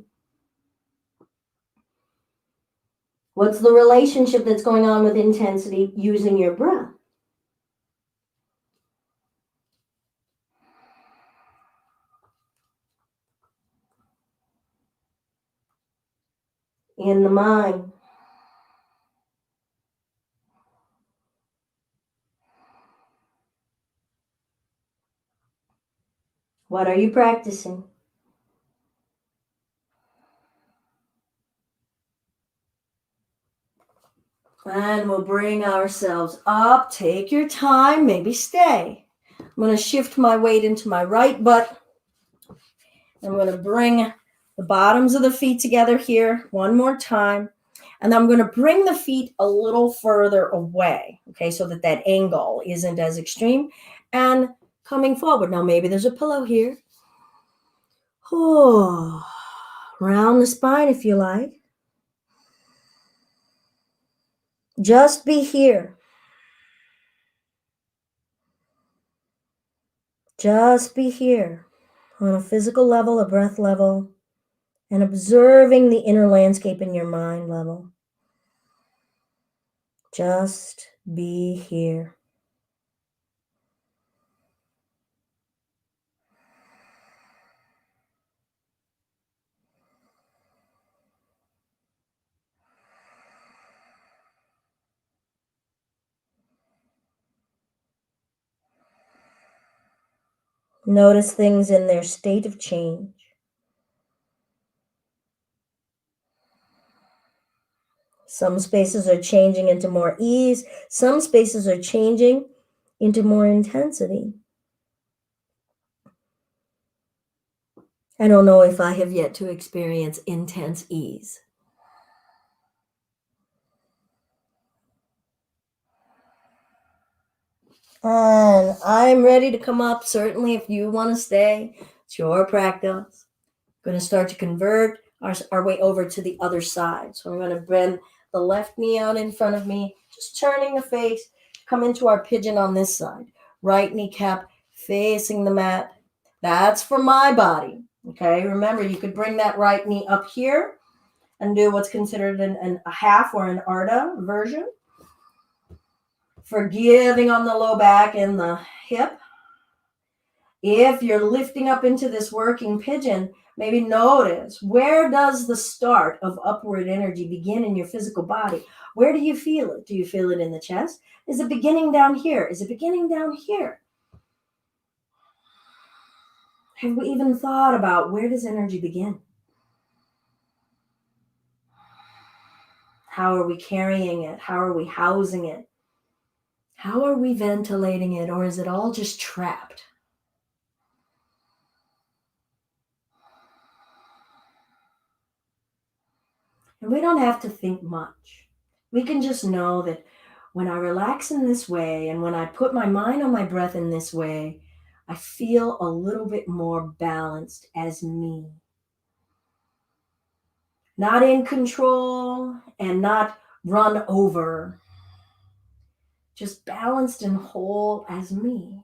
What's the relationship that's going on with intensity using your breath? In the mind. What are you practicing? And we'll bring ourselves up. Take your time, maybe stay. I'm going to shift my weight into my right butt. I'm going to bring the bottoms of the feet together here one more time. And I'm going to bring the feet a little further away, okay, so that that angle isn't as extreme. And coming forward. Now, maybe there's a pillow here. Oh, round the spine if you like. Just be here. Just be here on a physical level, a breath level, and observing the inner landscape in your mind level. Just be here. Notice things in their state of change. Some spaces are changing into more ease. Some spaces are changing into more intensity. I don't know if I have yet to experience intense ease. And I'm ready to come up. Certainly, if you want to stay, it's your practice. I'm going to start to convert our way over to the other side. So I'm going to bend the left knee out in front of me, just turning the face, come into our pigeon on this side. Right kneecap facing the mat. That's for my body. Okay, remember, you could bring that right knee up here and do what's considered a half or an Ardha version. Forgiving on the low back and the hip. If you're lifting up into this working pigeon, maybe notice, where does the start of upward energy begin in your physical body? Where do you feel it? Do you feel it in the chest? Is it beginning down here? Is it beginning down here? Have we even thought about where does energy begin? How are we carrying it? How are we housing it? How are we ventilating it? Or is it all just trapped? And we don't have to think much. We can just know that when I relax in this way and when I put my mind on my breath in this way, I feel a little bit more balanced as me. Not in control and not run over. Just balanced and whole as me.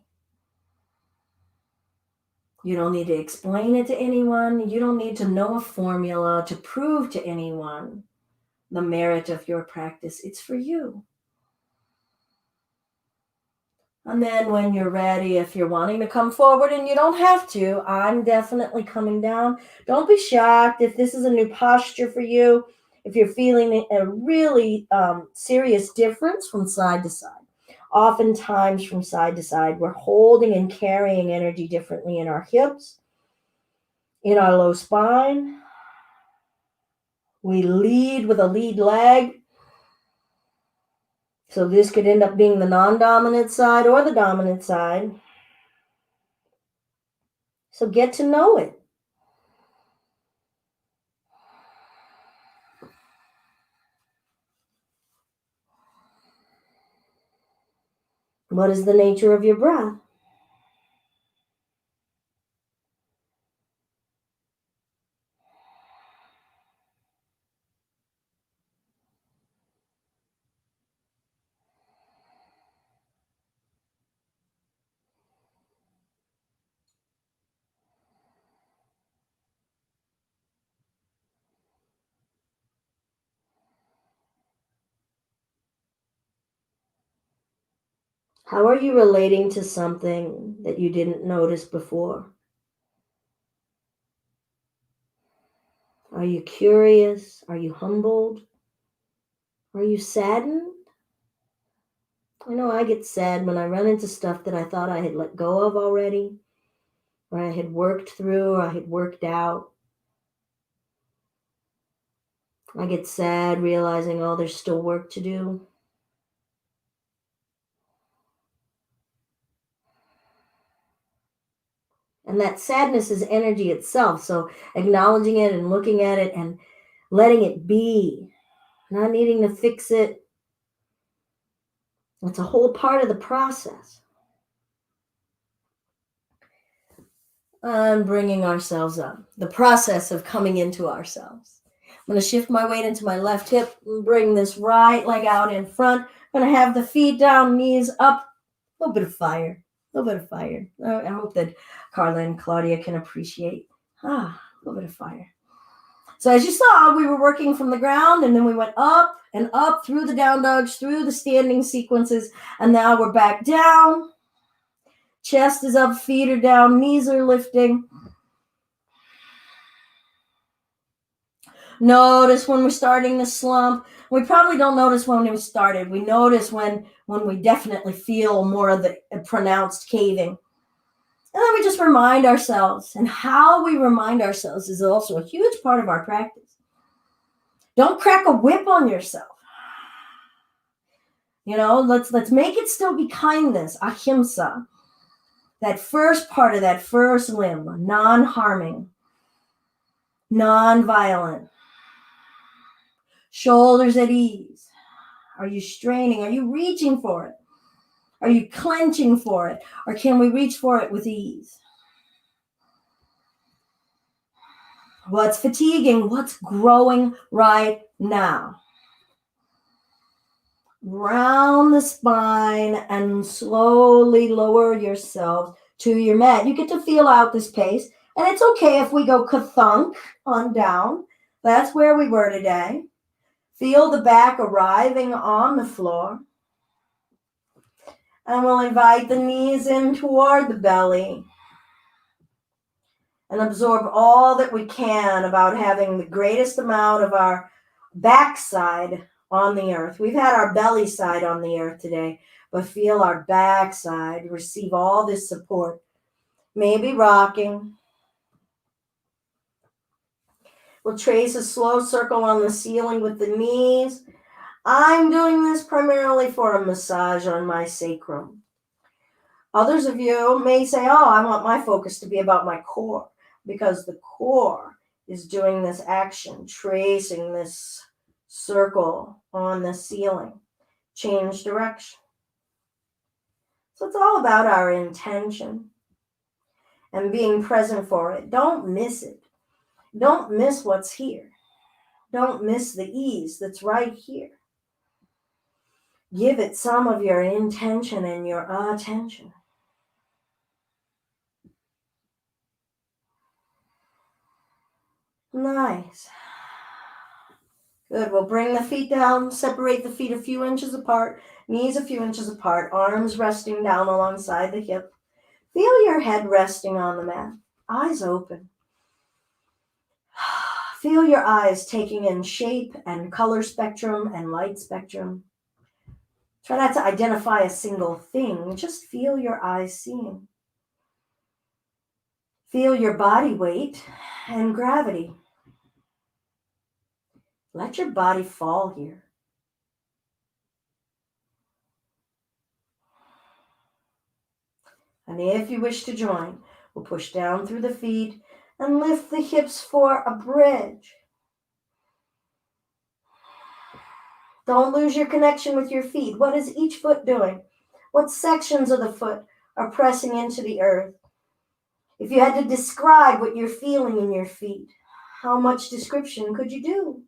You don't need to explain it to anyone. You don't need to know a formula to prove to anyone the merit of your practice. It's for you. And then when you're ready, if you're wanting to come forward, and you don't have to, I'm definitely coming down. Don't be shocked if this is a new posture for you, if you're feeling a really serious difference from side to side. Oftentimes from side to side, we're holding and carrying energy differently in our hips, in our low spine. We lead with a lead leg. So this could end up being the non-dominant side or the dominant side. So get to know it. What is the nature of your breath? How are you relating to something that you didn't notice before? Are you curious? Are you humbled? Are you saddened? I know I get sad when I run into stuff that I thought I had let go of already, or I had worked through, or I had worked out. I get sad realizing, oh, there's still work to do. And that sadness is energy itself. So acknowledging it and looking at it and letting it be, not needing to fix it. It's a whole part of the process. And bringing ourselves up. The process of coming into ourselves. I'm going to shift my weight into my left hip and bring this right leg out in front. I'm going to have the feet down, knees up. A little bit of fire. A little bit of fire. I hope that Carla and Claudia can appreciate. A little bit of fire. So as you saw, we were working from the ground, and then we went up and up through the down dogs, through the standing sequences, and now we're back down. Chest is up, feet are down, knees are lifting. Notice when we're starting to slump. We probably don't notice when we started. We notice when we definitely feel more of the pronounced caving. And then we just remind ourselves. And how we remind ourselves is also a huge part of our practice. Don't crack a whip on yourself. You know, let's make it still be kindness, ahimsa. That first part of that first limb, non-harming, non-violent. Shoulders at ease. Are you straining? Are you reaching for it? Are you clenching for it? Or can we reach for it with ease? What's fatiguing? What's growing right now? Round the spine and slowly lower yourself to your mat. You get to feel out this pace. And it's okay if we go ka-thunk on down. That's where we were today. Feel the back arriving on the floor. And we'll invite the knees in toward the belly. And absorb all that we can about having the greatest amount of our backside on the earth. We've had our belly side on the earth today, but feel our backside receive all this support. Maybe rocking. We'll trace a slow circle on the ceiling with the knees. I'm doing this primarily for a massage on my sacrum. Others of you may say, oh, I want my focus to be about my core, because the core is doing this action, tracing this circle on the ceiling. Change direction. So it's all about our intention. and being present for it. Don't miss it. Don't miss what's here. Don't miss the ease that's right here. Give it some of your intention and your attention. Nice. Good. We'll bring the feet down, separate the feet a few inches apart, knees a few inches apart, arms resting down alongside the hip. Feel your head resting on the mat, eyes open. Feel your eyes taking in shape and color spectrum and light spectrum. Try not to identify a single thing, just feel your eyes seeing. Feel your body weight and gravity. Let your body fall here. And if you wish to join, we'll push down through the feet and lift the hips for a bridge. Don't lose your connection with your feet. What is each foot doing? What sections of the foot are pressing into the earth? If you had to describe what you're feeling in your feet, how much description could you do?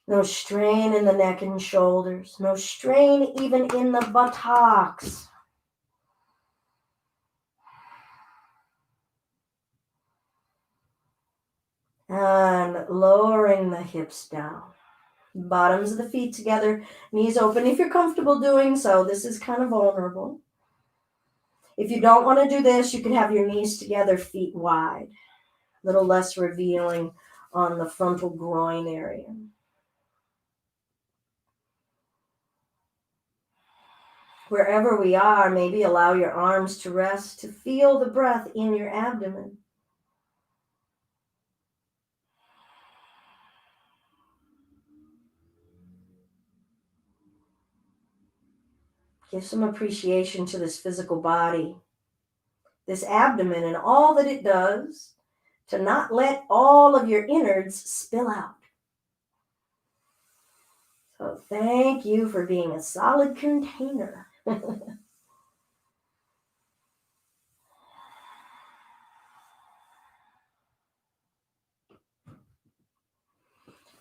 No strain in the neck and shoulders. No strain even in the buttocks. And lowering the hips down. Bottoms of the feet together, knees open. If you're comfortable doing so, this is kind of vulnerable. If you don't want to do this, you can have your knees together, feet wide. A little less revealing on the frontal groin area. Wherever we are, maybe allow your arms to rest, to feel the breath in your abdomen. Give some appreciation to this physical body, this abdomen, and all that it does to not let all of your innards spill out. So thank you for being a solid container.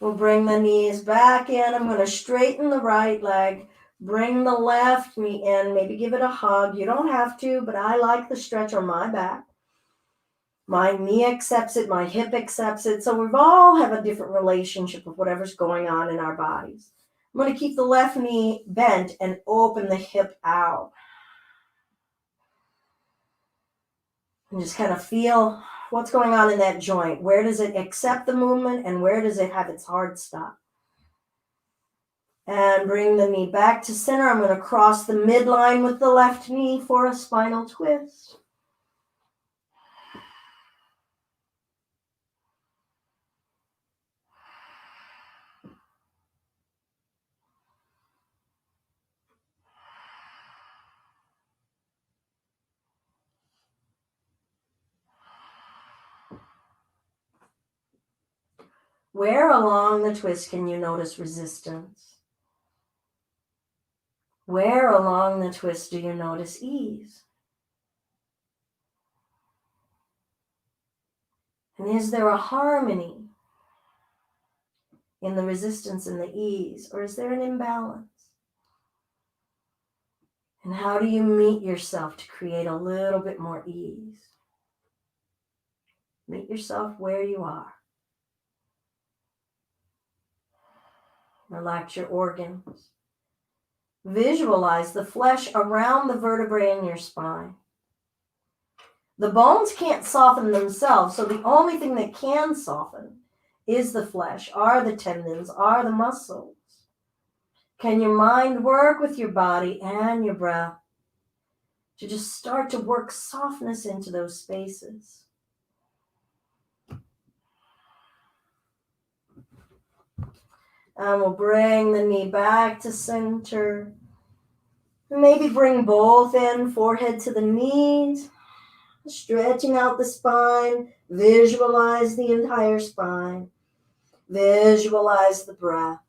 We'll bring the knees back in. I'm going to straighten the right leg. Bring the left knee in. Maybe give it a hug. You don't have to, but I like the stretch on my back. My knee accepts it. My hip accepts it. So we all have a different relationship with whatever's going on in our bodies. I'm going to keep the left knee bent and open the hip out. And just kind of feel what's going on in that joint. Where does it accept the movement and where does it have its hard stop? And bring the knee back to center. I'm going to cross the midline with the left knee for a spinal twist. Where along the twist can you notice resistance? Where along the twist do you notice ease? And is there a harmony in the resistance and the ease, or is there an imbalance? And how do you meet yourself to create a little bit more ease? Meet yourself where you are. Relax your organs. Visualize the flesh around the vertebrae in your spine. The bones can't soften themselves, so the only thing that can soften is the flesh, are the tendons, are the muscles. Can your mind work with your body and your breath to just start to work softness into those spaces? And we'll bring the knee back to center. Maybe bring both in, forehead to the knees. Stretching out the spine. Visualize the entire spine. Visualize the breath.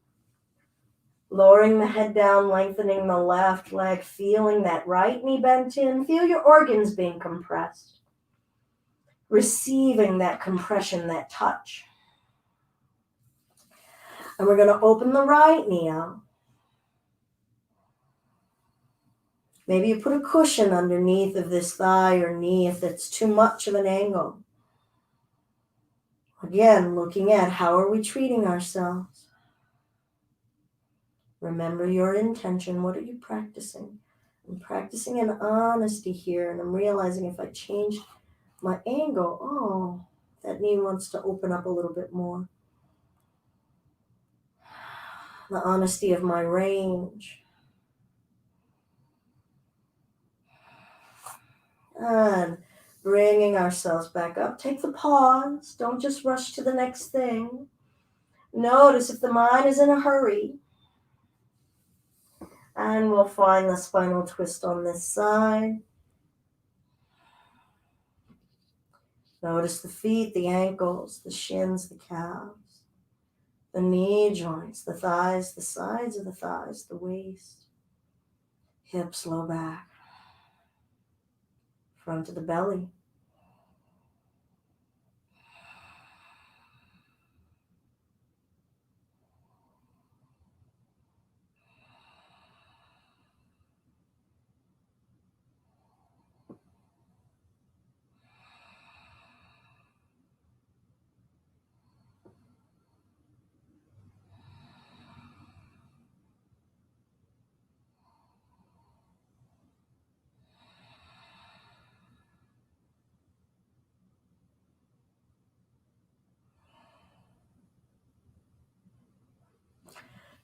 Lowering the head down, lengthening the left leg, feeling that right knee bent in. Feel your organs being compressed. receiving that compression, that touch. And we're going to open the right knee out. Maybe you put a cushion underneath of this thigh or knee if that's too much of an angle. Again, looking at how are we treating ourselves. Remember your intention. What are you practicing? I'm practicing an honesty here, and I'm realizing if I change my angle, oh, that knee wants to open up a little bit more. The honesty of my range. And bringing ourselves back up. Take the pause. Don't just rush to the next thing. Notice if the mind is in a hurry. And we'll find the spinal twist on this side. Notice the feet, the ankles, the shins, the calves, the knee joints, the thighs, the sides of the thighs, the waist, hips, low back, front of the belly.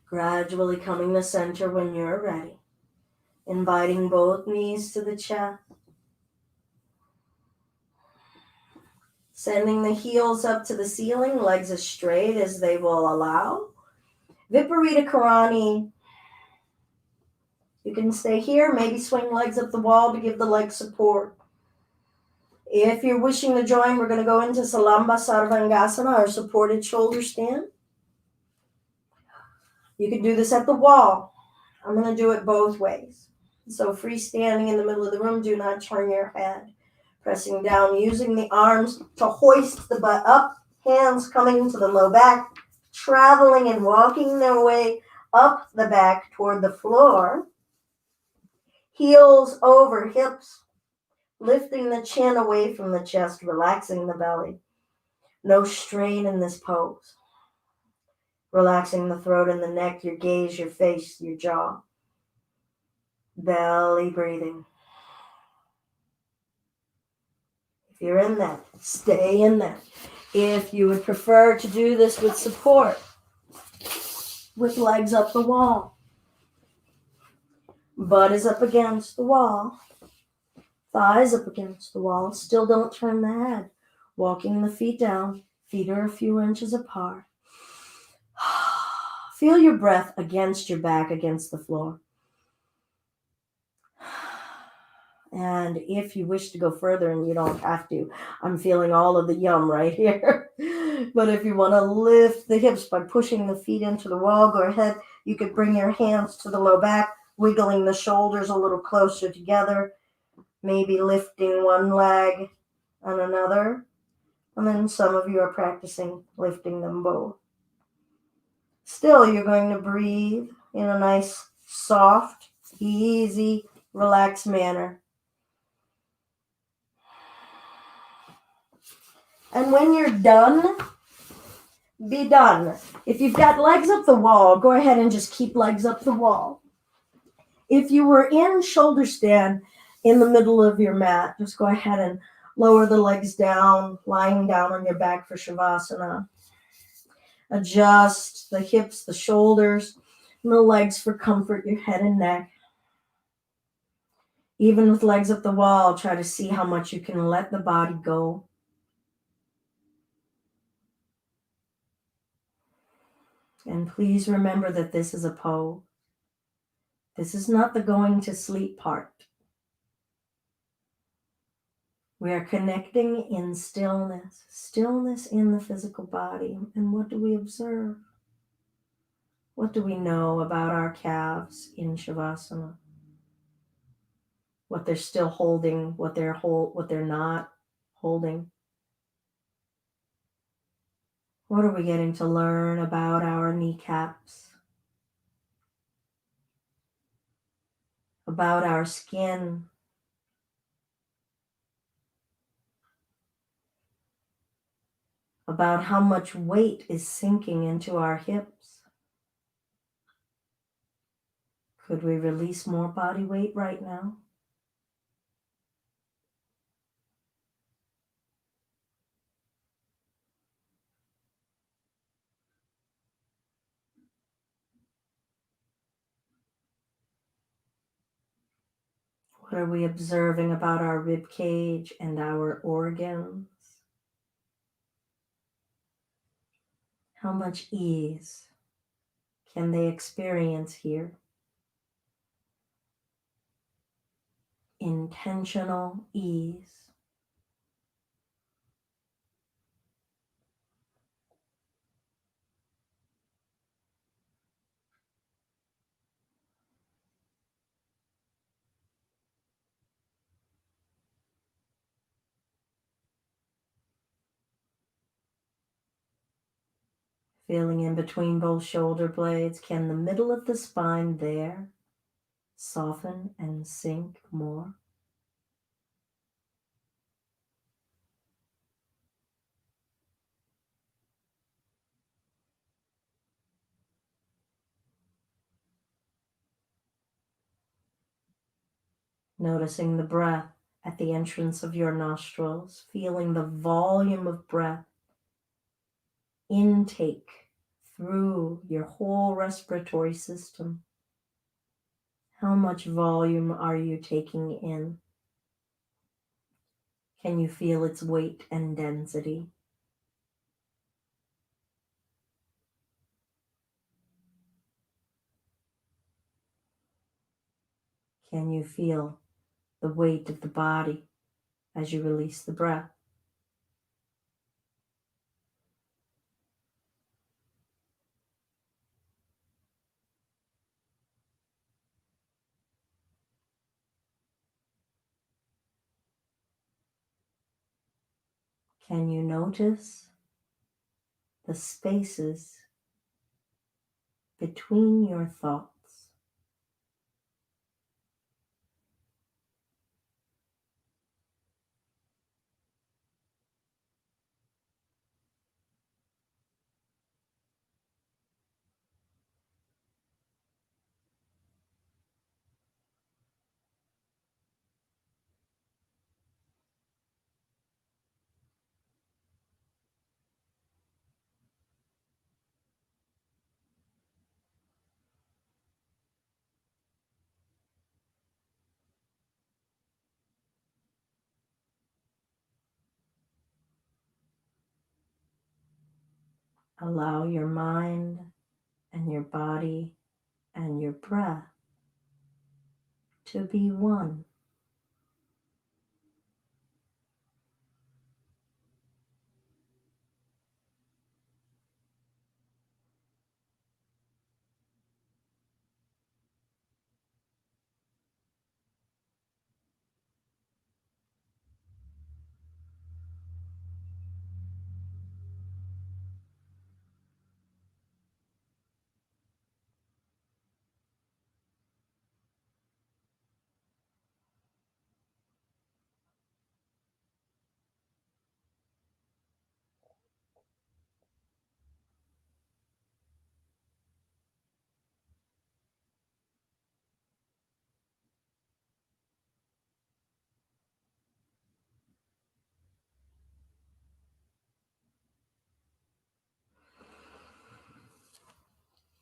Gradually coming to center when you're ready. Inviting both knees to the chest. Sending the heels up to the ceiling, legs as straight as they will allow. Viparita Karani. You can stay here, maybe swing legs up the wall to give the leg support. If you're wishing to join, we're going to go into Salamba Sarvangasana, or supported shoulder stand. You can do this at the wall. I'm going to do it both ways. So freestanding in the middle of the room, do not turn your head. Pressing down, using the arms to hoist the butt up, hands coming to the low back, traveling and walking their way up the back toward the floor. Heels over hips, lifting the chin away from the chest, relaxing the belly. No strain in this pose. Relaxing the throat and the neck, your gaze, your face, your jaw. Belly breathing. If you're in that, stay in that. If you would prefer to do this with support, with legs up the wall, butt is up against the wall, thighs up against the wall, still don't turn the head. Walking the feet down, feet are a few inches apart. Feel your breath against your back, against the floor. And if you wish to go further, and you don't have to, I'm feeling all of the yum right here. But if you want to lift the hips by pushing the feet into the wall, go ahead. You could bring your hands to the low back, wiggling the shoulders a little closer together, maybe lifting one leg and another. And then some of you are practicing lifting them both. Still, you're going to breathe in a nice, soft, easy, relaxed manner. And when you're done, be done. If you've got legs up the wall, go ahead and just keep legs up the wall. If you were in shoulder stand in the middle of your mat, just go ahead and lower the legs down, lying down on your back for Shavasana. Adjust the hips, the shoulders, and the legs for comfort, your head and neck. Even with legs up the wall, try to see how much you can let the body go. And please remember that this is a pose. This is not the going to sleep part. We are connecting in stillness, stillness in the physical body. And what do we observe? What do we know about our calves in Shavasana? What they're still holding, what they're not holding. What are we getting to learn about our kneecaps? About our skin? About how much weight is sinking into our hips? Could we release more body weight right now? What are we observing about our rib cage and our organs? How much ease can they experience here? Intentional ease. Feeling in between both shoulder blades, can the middle of the spine there soften and sink more? Noticing the breath at the entrance of your nostrils, feeling the volume of breath intake through your whole respiratory system. How much volume are you taking in? Can you feel its weight and density? Can you feel the weight of the body as you release the breath? Can you notice the spaces between your thoughts? Allow your mind and your body and your breath to be one.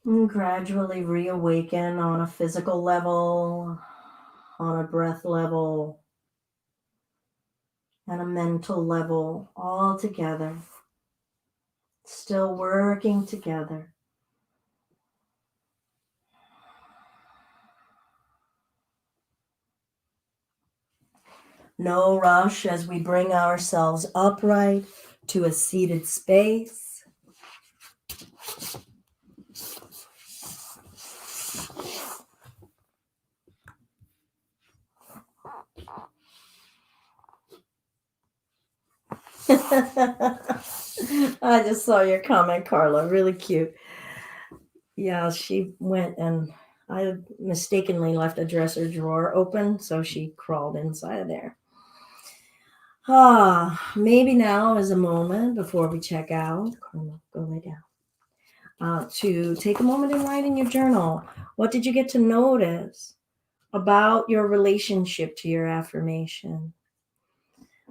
And gradually reawaken on a physical level, on a breath level, and a mental level, all together, still working together. No rush as we bring ourselves upright to a seated space. I just saw your comment, Carla. Really cute. Yeah, she went and I mistakenly left a dresser drawer open, so she crawled inside of there. Maybe now is a moment before we check out. Carla, go lay down. To take a moment and write in your journal. What did you get to notice about your relationship to your affirmation?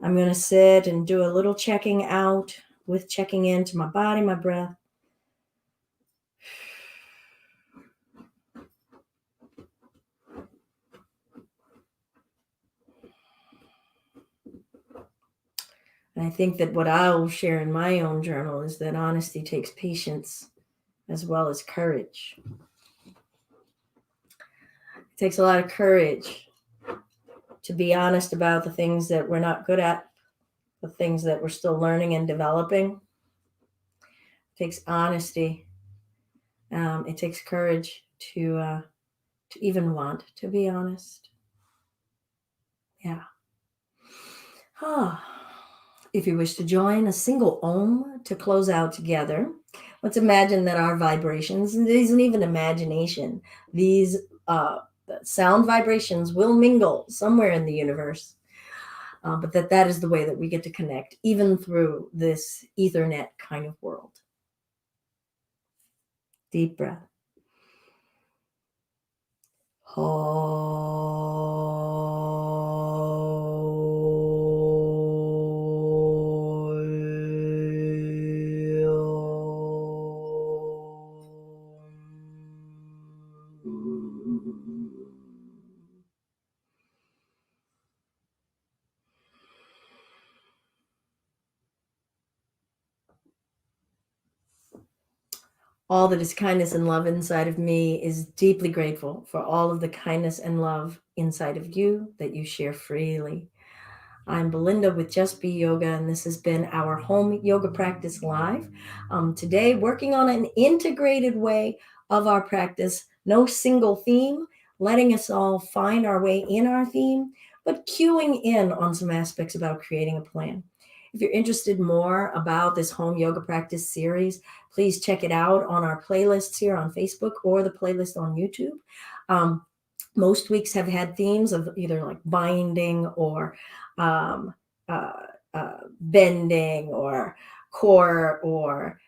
I'm going to sit and do a little checking out with checking into my body, my breath. And I think that what I'll share in my own journal is that honesty takes patience as well as courage. It takes a lot of courage to be honest about the things that we're not good at, the things that we're still learning and developing. It takes honesty. It takes courage to even want to be honest. Yeah. If you wish to join a single Om to close out together, let's imagine that our vibrations, and it isn't even imagination, these sound vibrations will mingle somewhere in the universe, but that is the way that we get to connect, even through this Ethernet kind of world. Deep breath. All that is kindness and love inside of me is deeply grateful for all of the kindness and love inside of you that you share freely. I'm Belinda with Just Be Yoga, and this has been our home yoga practice live. Today, working on an integrated way of our practice, no single theme, letting us all find our way in our theme, but cueing in on some aspects about creating a plan. If you're interested more about this home yoga practice series, please check it out on our playlists here on Facebook or the playlist on YouTube. Most weeks have had themes of either like binding or bending or core or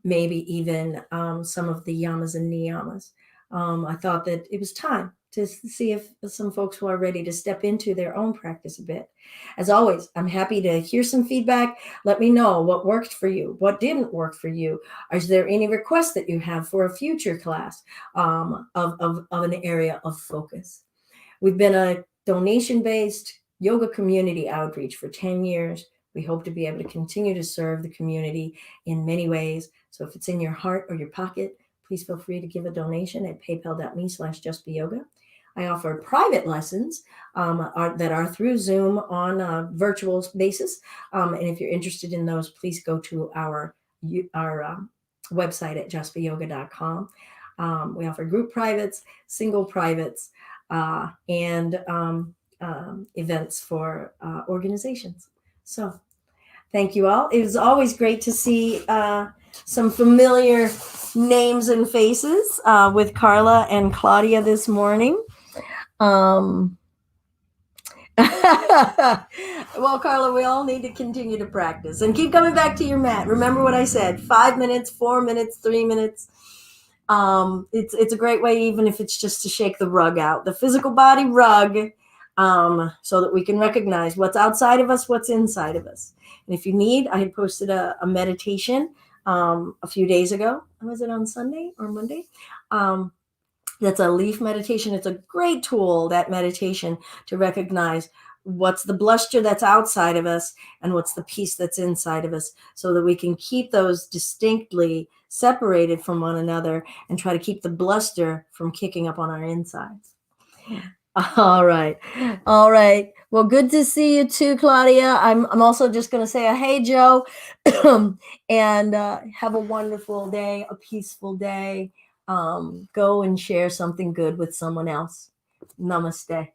maybe even some of the yamas and niyamas. I thought that it was time to see if some folks who are ready to step into their own practice a bit. As always, I'm happy to hear some feedback. Let me know what worked for you, what didn't work for you. Is there any requests that you have for a future class of an area of focus? We've been a donation-based yoga community outreach for 10 years. We hope to be able to continue to serve the community in many ways. So if it's in your heart or your pocket, please feel free to give a donation at paypal.me/justbeyoga. I offer private lessons that are through Zoom on a virtual basis. And if you're interested in those, please go to our website at justbeyoga.com. We offer group privates, single privates, and events for organizations. So thank you all. It was always great to see some familiar names and faces with Carla and Claudia this morning. Well, Carla, we all need to continue to practice and keep coming back to your mat. Remember what I said, 5 minutes, 4 minutes, 3 minutes. It's a great way, even if it's just to shake the rug out, the physical body rug, so that we can recognize what's outside of us, what's inside of us. And if you need, I had posted a meditation a few days ago. Was it on Sunday or Monday? That's a leaf meditation. It's a great tool, that meditation, to recognize what's the bluster that's outside of us and what's the peace that's inside of us, so that we can keep those distinctly separated from one another and try to keep the bluster from kicking up on our insides. All right. Well, good to see you too, Claudia. I'm also just going to say a hey, Joe, and have a wonderful day, a peaceful day. Go and share something good with someone else. Namaste.